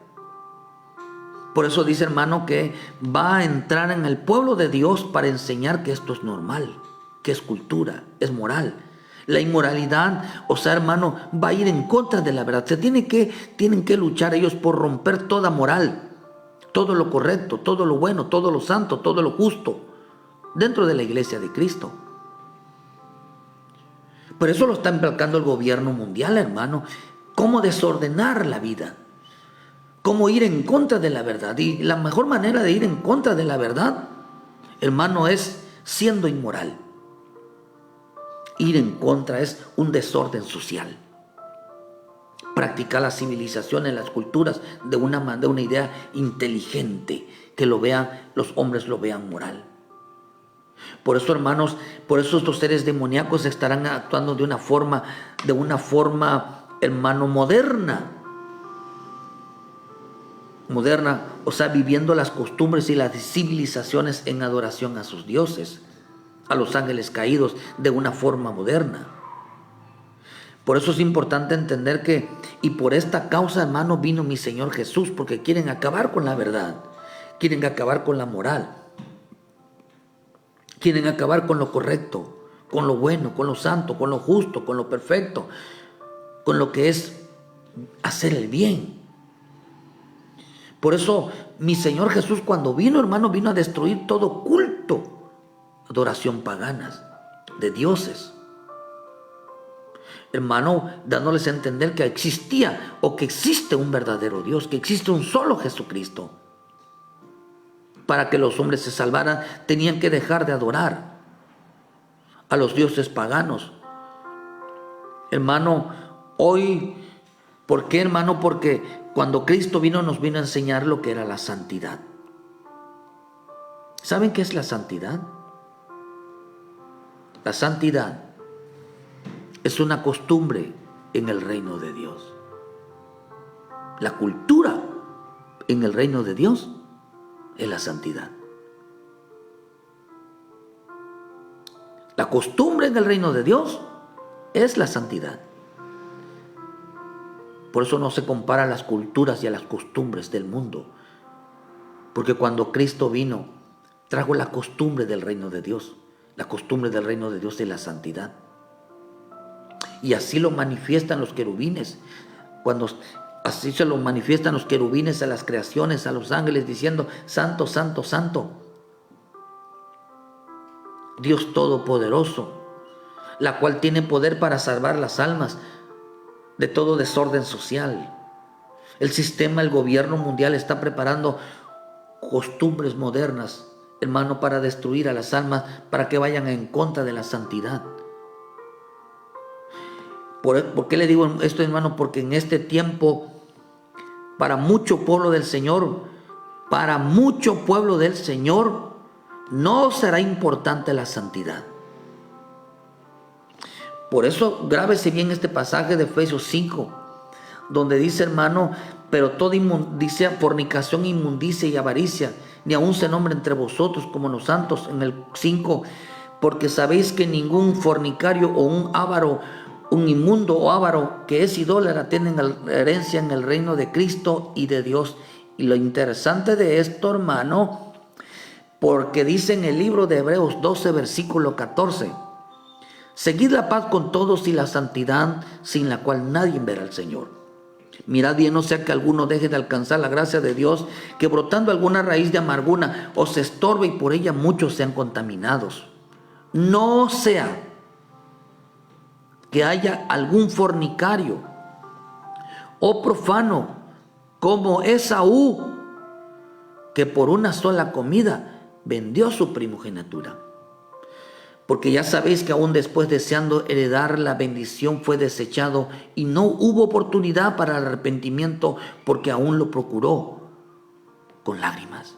Por eso dice, hermano, que va a entrar en el pueblo de Dios para enseñar que esto es normal, que es cultura, es moral. La inmoralidad, o sea, hermano, va a ir en contra de la verdad. Tienen que luchar ellos por romper toda moral, todo lo correcto, todo lo bueno, todo lo santo, todo lo justo, dentro de la iglesia de Cristo. Por eso lo está empleando el gobierno mundial, hermano. Cómo desordenar la vida, cómo ir en contra de la verdad. Y la mejor manera de ir en contra de la verdad, hermano, es siendo inmoral. Ir en contra es un desorden social. Practicar la civilización en las culturas de una idea inteligente, que los hombres lo vean moral. Por eso, hermanos, por eso estos seres demoníacos estarán actuando de una forma, hermano, moderna, o sea, viviendo las costumbres y las civilizaciones en adoración a sus dioses, a los ángeles caídos, de una forma moderna. Por eso es importante entender que, y por esta causa, hermano, vino mi Señor Jesús, porque quieren acabar con la verdad, quieren acabar con la moral, quieren acabar con lo correcto, con lo bueno, con lo santo, con lo justo, con lo perfecto, con lo que es hacer el bien. Por eso mi Señor Jesús, cuando vino, hermano, vino a destruir todo culto, adoración paganas de dioses, hermano, dándoles a entender que existía o que existe un verdadero Dios, que existe un solo Jesucristo. Para que los hombres se salvaran, tenían que dejar de adorar a los dioses paganos. Hermano, hoy, ¿por qué, hermano? Porque cuando Cristo vino, nos vino a enseñar lo que era la santidad. ¿Saben qué es la santidad? La santidad es una costumbre en el reino de Dios. La cultura en el reino de Dios es la santidad. La costumbre en el reino de Dios es la santidad. Por eso no se compara a las culturas y a las costumbres del mundo. Porque cuando Cristo vino, trajo la costumbre del reino de Dios. La costumbre del reino de Dios es la santidad. Y así lo manifiestan los querubines. Así se lo manifiestan los querubines a las creaciones, a los ángeles, diciendo: Santo, Santo, Santo, Dios Todopoderoso, la cual tiene poder para salvar las almas de todo desorden social. El sistema, el gobierno mundial está preparando costumbres modernas, hermano, para destruir a las almas, para que vayan en contra de la santidad. ¿Por qué le digo esto, hermano? Porque en este tiempo, para mucho pueblo del Señor, no será importante la santidad. Por eso grábese bien este pasaje de Efesios 5, donde dice, hermano, pero toda inmundicia, fornicación, inmundicia y avaricia, ni aun se nombre entre vosotros como los santos. En el 5, porque sabéis que ningún fornicario o un avaro, un inmundo o avaro que es idólatra tienen herencia en el reino de Cristo y de Dios Y lo interesante de esto, hermano, porque dice en el libro de Hebreos 12, versículo 14, seguid la paz con todos y la santidad, sin la cual nadie verá al Señor. Mirad bien, no sea que alguno deje de alcanzar la gracia de Dios, que brotando alguna raíz de amargura os estorbe y por ella muchos sean contaminados. No sea que haya algún fornicario o profano como Esaú, que por una sola comida vendió su primogenitura. Porque ya sabéis que aún después, deseando heredar la bendición, fue desechado y no hubo oportunidad para el arrepentimiento, porque aún lo procuró con lágrimas.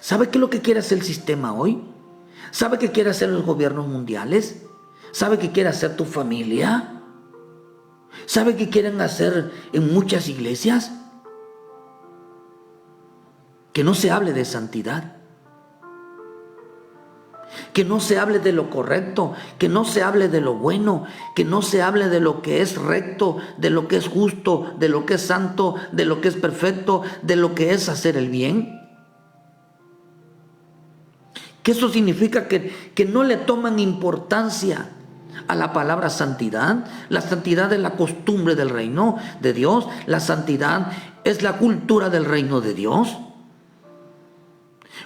¿Sabe qué es lo que quiere hacer el sistema hoy? ¿Sabe qué quiere hacer los gobiernos mundiales? ¿Sabe qué quiere hacer tu familia? ¿Sabe qué quieren hacer en muchas iglesias? Que no se hable de santidad, que no se hable de lo correcto, que no se hable de lo bueno, que no se hable de lo que es recto, de lo que es justo, de lo que es santo, de lo que es perfecto, de lo que es hacer el bien. Que eso significa que no le toman importancia a la palabra santidad. La santidad es la costumbre del reino de Dios. La santidad es la cultura del reino de Dios.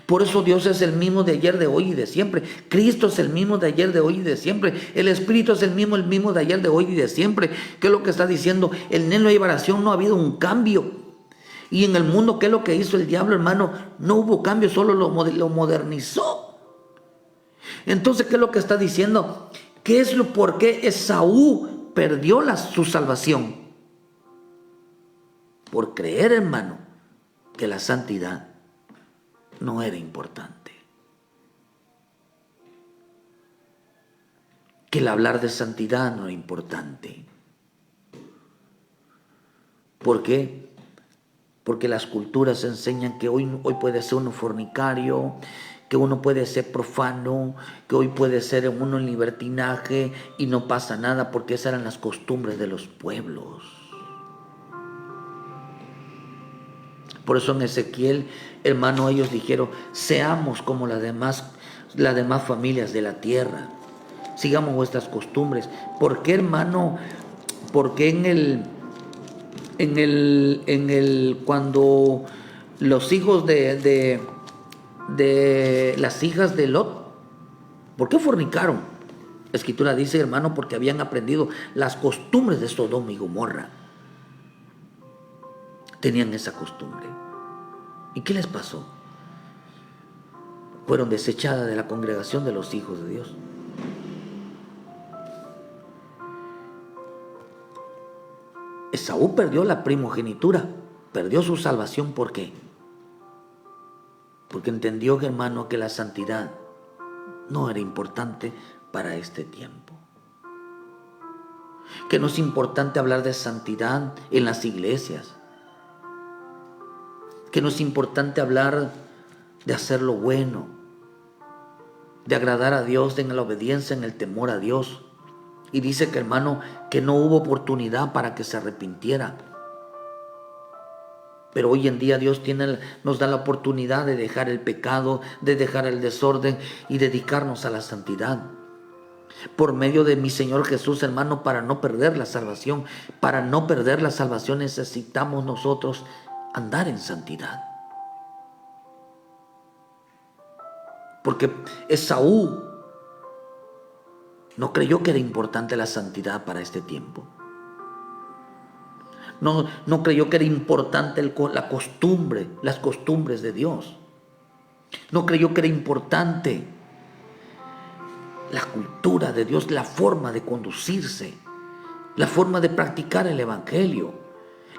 Por eso Dios es el mismo de ayer, de hoy y de siempre. Cristo es el mismo de ayer, de hoy y de siempre. El Espíritu es el mismo de ayer, de hoy y de siempre. ¿Qué es lo que está diciendo? En él no hay variación, no ha habido un cambio. Y en el mundo, ¿qué es lo que hizo el diablo, hermano? No hubo cambio, solo lo modernizó. Entonces, ¿qué es lo que está diciendo? ¿Qué es lo por qué Esaú perdió su salvación? Por creer, hermano, que la santidad no era importante. Que el hablar de santidad no era importante. ¿Por qué? Porque las culturas enseñan que hoy puede ser uno fornicario, que uno puede ser profano, que hoy puede ser uno en libertinaje y no pasa nada, porque esas eran las costumbres de los pueblos. Por eso en Ezequiel, hermano, ellos dijeron, seamos como las demás familias de la tierra, sigamos vuestras costumbres. ¿Por qué, hermano? Porque cuando los hijos de las hijas de Lot, ¿por qué fornicaron? La Escritura dice, hermano, porque habían aprendido las costumbres de Sodoma y Gomorra. Tenían esa costumbre. ¿Y qué les pasó? Fueron desechadas de la congregación de los hijos de Dios. Esaú perdió la primogenitura, perdió su salvación. ¿Por qué? Porque entendió, hermano, que la santidad no era importante para este tiempo. Que no es importante hablar de santidad en las iglesias. Que no es importante hablar de hacer lo bueno, de agradar a Dios en la obediencia, en el temor a Dios. Y dice que, hermano, que no hubo oportunidad para que se arrepintiera. Pero hoy en día Dios nos da la oportunidad de dejar el pecado, de dejar el desorden y dedicarnos a la santidad. Por medio de mi Señor Jesús, hermano, para no perder la salvación. Para no perder la salvación necesitamos nosotros andar en santidad. Porque Esaú no creyó que era importante la santidad para este tiempo. No creyó que era importante la costumbre, las costumbres de Dios. No creyó que era importante la cultura de Dios, la forma de conducirse, la forma de practicar el Evangelio,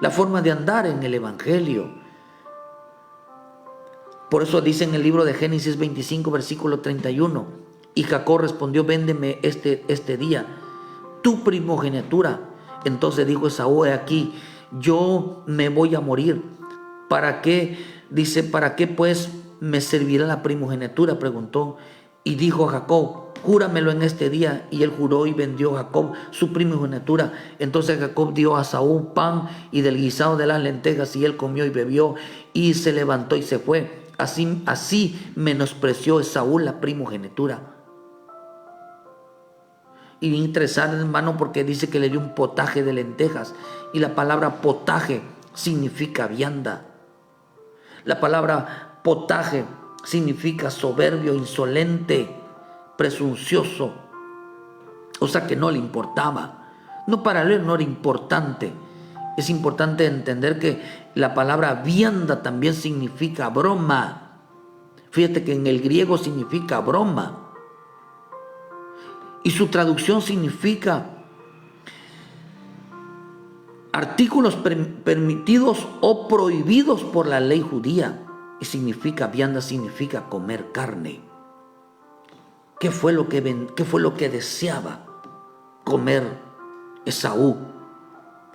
la forma de andar en el Evangelio. Por eso dice en el libro de Génesis 25, versículo 31, y Jacob respondió, véndeme este día tu primogenitura. Entonces dijo Esaú, he aquí, yo me voy a morir. ¿Para qué? Dice, ¿para qué pues me servirá la primogenitura? Preguntó. Y dijo Jacob, júramelo en este día. Y él juró y vendió a Jacob su primogenitura. Entonces Jacob dio a Saúl pan y del guisado de las lentejas, y él comió y bebió y se levantó y se fue. Así menospreció Saúl la primogenitura. Y interesante, hermano, porque dice que le dio un potaje de lentejas. Y la palabra potaje significa vianda. La palabra potaje significa soberbio, insolente, presuncioso. O sea que no le importaba. No, para él no era importante. Es importante entender que la palabra vianda también significa broma. Fíjate que en el griego significa broma. Y su traducción significa artículos permitidos o prohibidos por la ley judía. Y significa, vianda significa comer carne. ¿Qué fue lo que deseaba comer Esaú?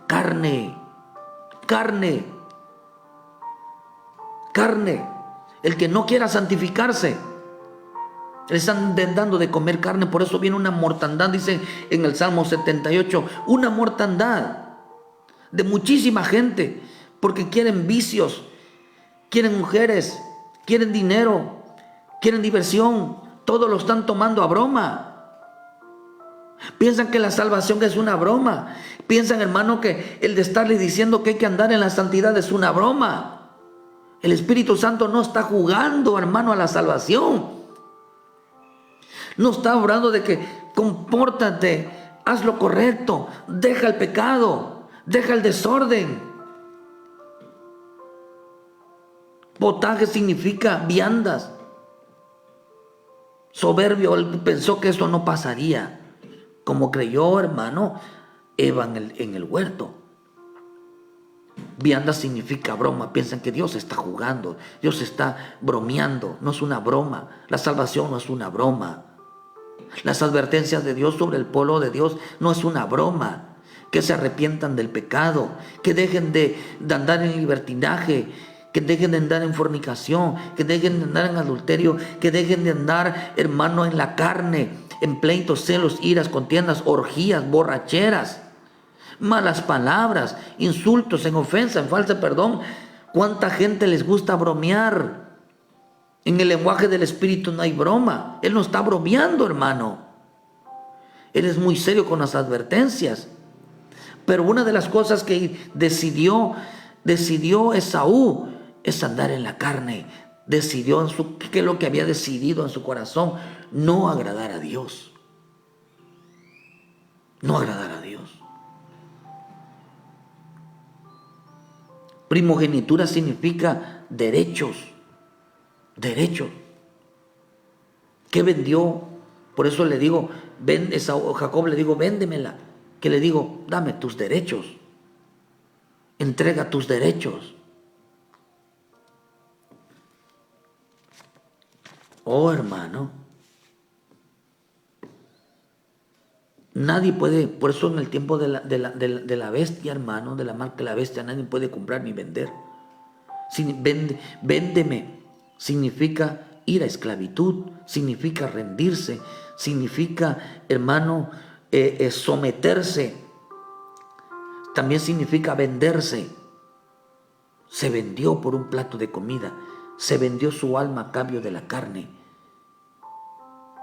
Carne, carne, carne. El que no quiera santificarse, le están dando de comer carne. Por eso viene una mortandad, dice en el Salmo 78, una mortandad de muchísima gente, porque quieren vicios, quieren mujeres, quieren dinero, quieren diversión. Todo lo están tomando a broma. Piensan que la salvación es una broma. Piensan, hermano, que el de estarles diciendo que hay que andar en la santidad es una broma. El Espíritu Santo no está jugando, hermano, a la salvación. No está hablando de que compórtate, haz lo correcto, deja el pecado, deja el desorden. Potaje significa viandas. Soberbio, él pensó que eso no pasaría, como creyó, hermano, Eva en el huerto. Vianda significa broma. Piensan que Dios está jugando, Dios está bromeando. No es una broma. La salvación no es una broma. Las advertencias de Dios sobre el pueblo de Dios no es una broma. Que se arrepientan del pecado, que dejen de andar en libertinaje, que dejen de andar en fornicación, que dejen de andar en adulterio, que dejen de andar, hermano, en la carne, en pleitos, celos, iras, contiendas, orgías, borracheras, malas palabras, insultos, en ofensa, en falta de perdón. ¿Cuánta gente les gusta bromear? En el lenguaje del Espíritu no hay broma. Él no está bromeando, hermano. Él es muy serio con las advertencias. Pero una de las cosas que decidió Esaú es andar en la carne. Decidió ¿qué es lo que había decidido en su corazón? No agradar a Dios. No agradar a Dios. Primogenitura significa derechos. Derechos. ¿Qué vendió? Por eso le digo, Jacob le digo, véndemela. Que le digo, dame tus derechos. Entrega tus derechos. Oh, hermano. Nadie puede, por eso en el tiempo de la bestia, hermano, de la marca de la bestia, nadie puede comprar ni vender. Véndeme significa ir a esclavitud, significa rendirse, significa, hermano, someterse. También significa venderse. Se vendió por un plato de comida. Se vendió su alma a cambio de la carne.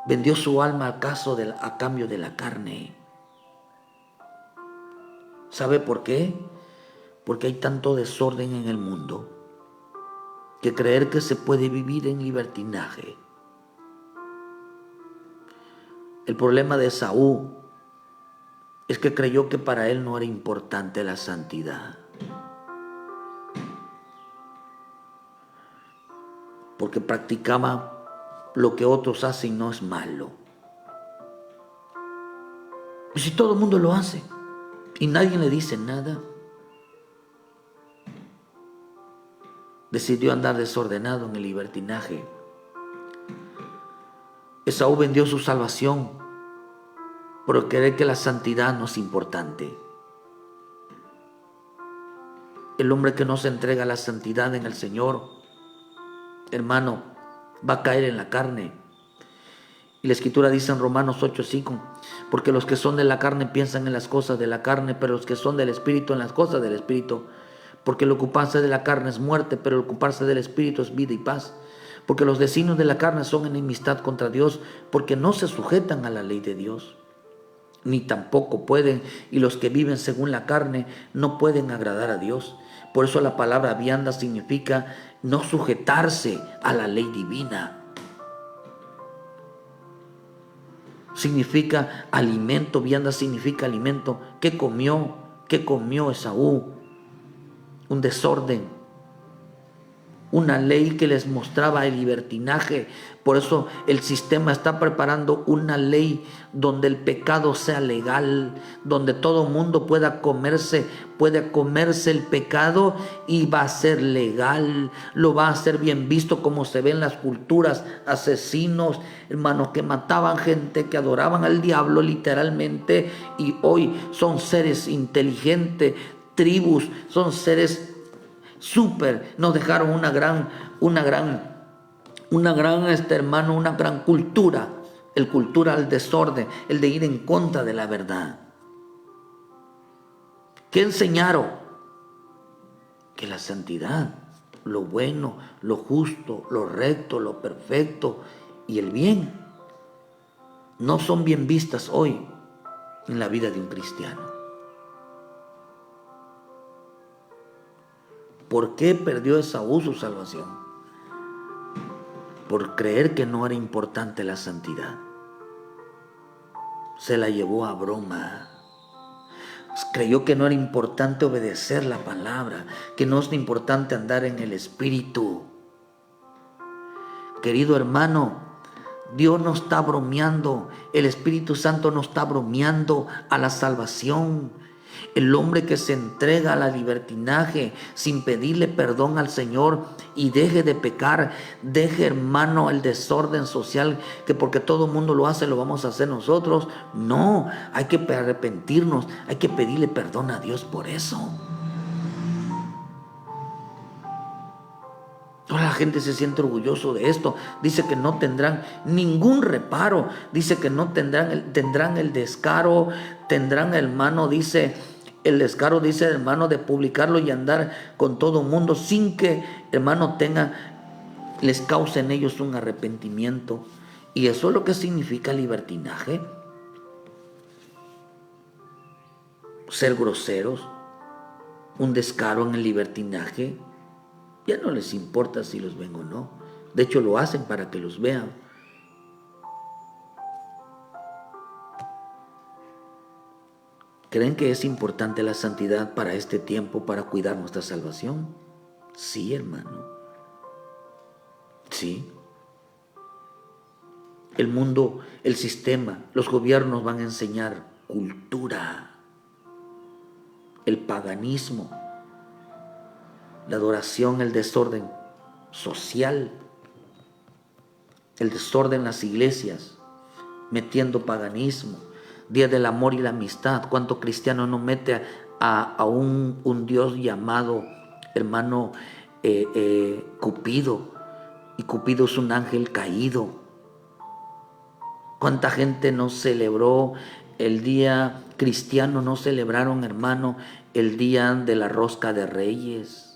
Vendió su alma a cambio de la carne. ¿Sabe por qué? Porque hay tanto desorden en el mundo que creer que se puede vivir en libertinaje. El problema de Esaú es que creyó que para él no era importante la santidad. Porque practicaba lo que otros hacen, no es malo. Y si todo el mundo lo hace y nadie le dice nada, decidió andar desordenado en el libertinaje. Esaú vendió su salvación por creer que la santidad no es importante. El hombre que no se entrega a la santidad en el Señor, hermano, va a caer en la carne. Y la Escritura dice en Romanos 8:5, porque los que son de la carne piensan en las cosas de la carne, pero los que son del Espíritu en las cosas del Espíritu. Porque el ocuparse de la carne es muerte, pero el ocuparse del Espíritu es vida y paz. Porque los designios de la carne son enemistad contra Dios, porque no se sujetan a la ley de Dios, ni tampoco pueden, y los que viven según la carne no pueden agradar a Dios. Por eso la palabra vianda significa no sujetarse a la ley divina. Significa alimento, vianda significa alimento. ¿Qué comió? ¿Qué comió Esaú? Un desorden, una ley que les mostraba el libertinaje. Por eso el sistema está preparando una ley donde el pecado sea legal, donde todo mundo pueda comerse el pecado y va a ser legal, lo va a ser bien visto, como se ve en las culturas, asesinos, hermanos, que mataban gente, que adoraban al diablo literalmente, y hoy son seres inteligentes, tribus, son seres súper, nos dejaron una gran hermano, una gran cultura, el cultura al desorden, el de ir en contra de la verdad. ¿Qué enseñaron? Que la santidad, lo bueno, lo justo, lo recto, lo perfecto y el bien no son bien vistas hoy en la vida de un cristiano. ¿Por qué perdió Esaú su salvación? Por creer que no era importante la santidad. Se la llevó a broma. Creyó que no era importante obedecer la palabra, que no es importante andar en el Espíritu. Querido hermano, Dios no está bromeando, el Espíritu Santo no está bromeando a la salvación. El hombre que se entrega a la libertinaje sin pedirle perdón al Señor y deje de pecar, deje, hermano, el desorden social, que porque todo el mundo lo hace, lo vamos a hacer nosotros. No, hay que arrepentirnos, hay que pedirle perdón a Dios por eso. Toda la gente se siente orgulloso de esto. Dice que no tendrán ningún reparo. Dice que no tendrán el descaro. Tendrán, hermano, dice, el descaro, dice, hermano, de publicarlo y andar con todo el mundo sin que, hermano, les cause en ellos un arrepentimiento. Y eso es lo que significa libertinaje. Ser groseros, un descaro en el libertinaje. Ya no les importa si los ven o no. De hecho, lo hacen para que los vean. ¿Creen que es importante la santidad para este tiempo, para cuidar nuestra salvación? Sí, hermano. Sí. El mundo, el sistema, los gobiernos van a enseñar cultura, el paganismo, la adoración, el desorden social, el desorden en las iglesias, metiendo paganismo, día del amor y la amistad. ¿Cuánto cristiano no mete a un Dios llamado, hermano, Cupido? Y Cupido es un ángel caído. ¿Cuánta gente no celebró el día cristiano? No celebraron, hermano, el día de la rosca de Reyes.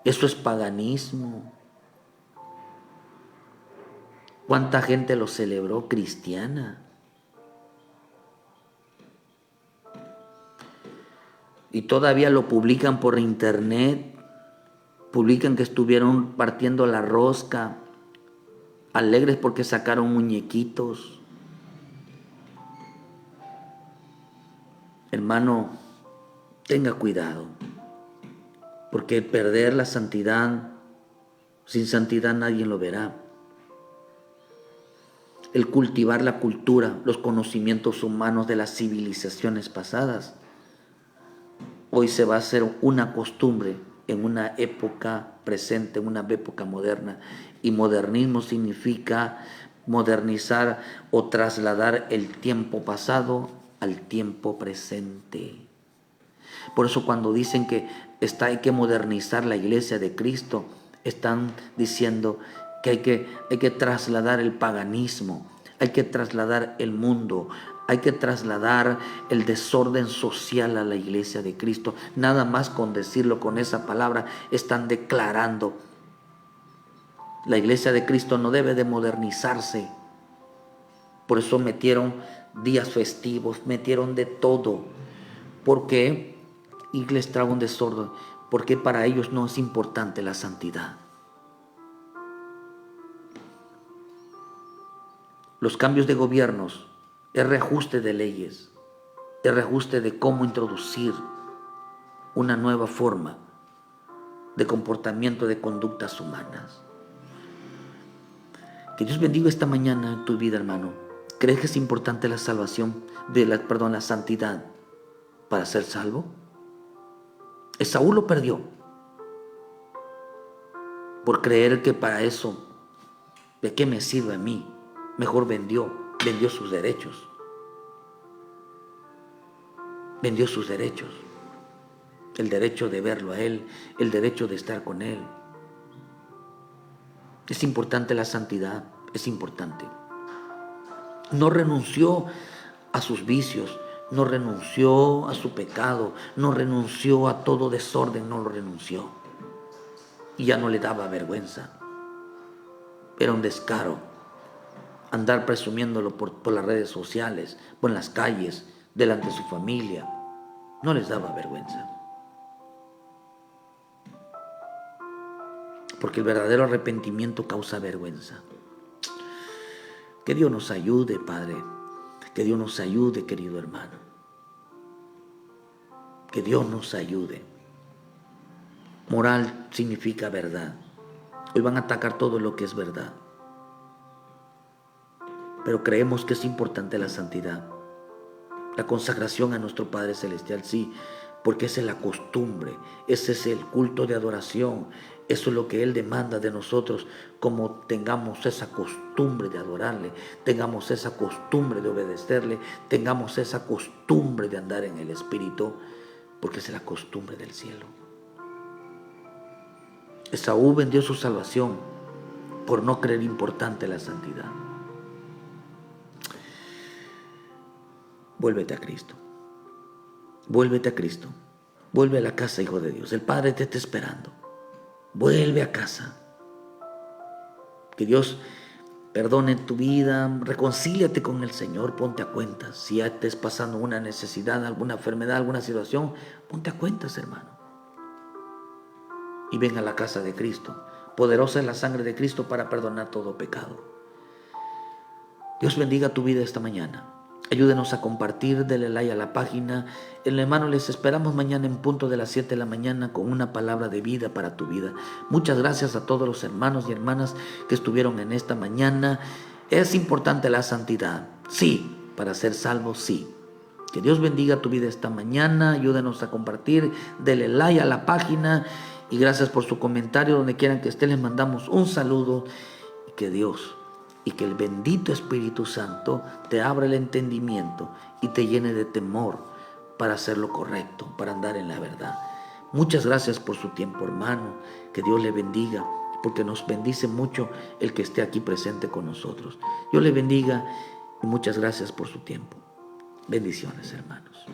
Eso es paganismo. ¿Cuánta gente lo celebró cristiana? Y todavía lo publican por internet. Publican que estuvieron partiendo la rosca, alegres porque sacaron muñequitos. Hermano, tenga cuidado. Porque perder la santidad, sin santidad nadie lo verá. El cultivar la cultura, los conocimientos humanos de las civilizaciones pasadas, hoy se va a hacer una costumbre en una época presente, en una época moderna. Y modernismo significa modernizar o trasladar el tiempo pasado al tiempo presente. Por eso cuando dicen que hay que modernizar la iglesia de Cristo, están diciendo que hay que trasladar el paganismo, hay que trasladar el mundo, hay que trasladar el desorden social a la iglesia de Cristo. Nada más con decirlo con esa palabra están declarando. La iglesia de Cristo no debe de modernizarse. Por eso metieron días festivos, metieron de todo. Porque y les trae un desorden, porque para ellos no es importante la santidad. Los cambios de gobiernos, el reajuste de leyes, el reajuste de cómo introducir una nueva forma de comportamiento, de conductas humanas. Que Dios bendiga esta mañana en tu vida, hermano. ¿Crees que es importante la salvación, la santidad para ser salvo? Esaú lo perdió por creer que para eso, ¿de qué me sirve a mí? Mejor vendió sus derechos. Vendió sus derechos. El derecho de verlo a Él, el derecho de estar con Él. Es importante la santidad, es importante. No renunció a sus vicios, no renunció a su pecado, no renunció a todo desorden, no lo renunció. Y ya no le daba vergüenza. Era un descaro andar presumiéndolo por las redes sociales, por en las calles, delante de su familia. No les daba vergüenza. Porque el verdadero arrepentimiento causa vergüenza. Que Dios nos ayude, Padre. Que Dios nos ayude, querido hermano. Que Dios nos ayude. Moral significa verdad. Hoy van a atacar todo lo que es verdad. Pero creemos que es importante la santidad. La consagración a nuestro Padre Celestial, sí, porque esa es la costumbre, ese es el culto de adoración, eso es lo que Él demanda de nosotros, como tengamos esa costumbre de adorarle, tengamos esa costumbre de obedecerle, tengamos esa costumbre de andar en el Espíritu, porque esa es la costumbre del cielo. Esaú vendió su salvación por no creer importante la santidad. Vuélvete a Cristo. Vuélvete a Cristo. Vuelve a la casa, hijo de Dios. El Padre te está esperando. Vuelve a casa. Que Dios perdone tu vida. Reconcíliate con el Señor. Ponte a cuentas. Si ya estés pasando una necesidad, alguna enfermedad, alguna situación, ponte a cuentas, hermano. Y ven a la casa de Cristo. Poderosa es la sangre de Cristo para perdonar todo pecado. Dios bendiga tu vida esta mañana. Ayúdenos a compartir, denle like a la página. Hermano, les esperamos mañana en punto de las 7 de la mañana con una palabra de vida para tu vida. Muchas gracias a todos los hermanos y hermanas que estuvieron en esta mañana. ¿Es importante la santidad? Sí. ¿Para ser salvo? Sí. Que Dios bendiga tu vida esta mañana. Ayúdenos a compartir, denle like a la página. Y gracias por su comentario. Donde quieran que esté, les mandamos un saludo. Y que Dios y que el bendito Espíritu Santo te abra el entendimiento y te llene de temor para hacer lo correcto, para andar en la verdad. Muchas gracias por su tiempo, hermano. Que Dios le bendiga, porque nos bendice mucho el que esté aquí presente con nosotros. Dios le bendiga y muchas gracias por su tiempo. Bendiciones, hermanos.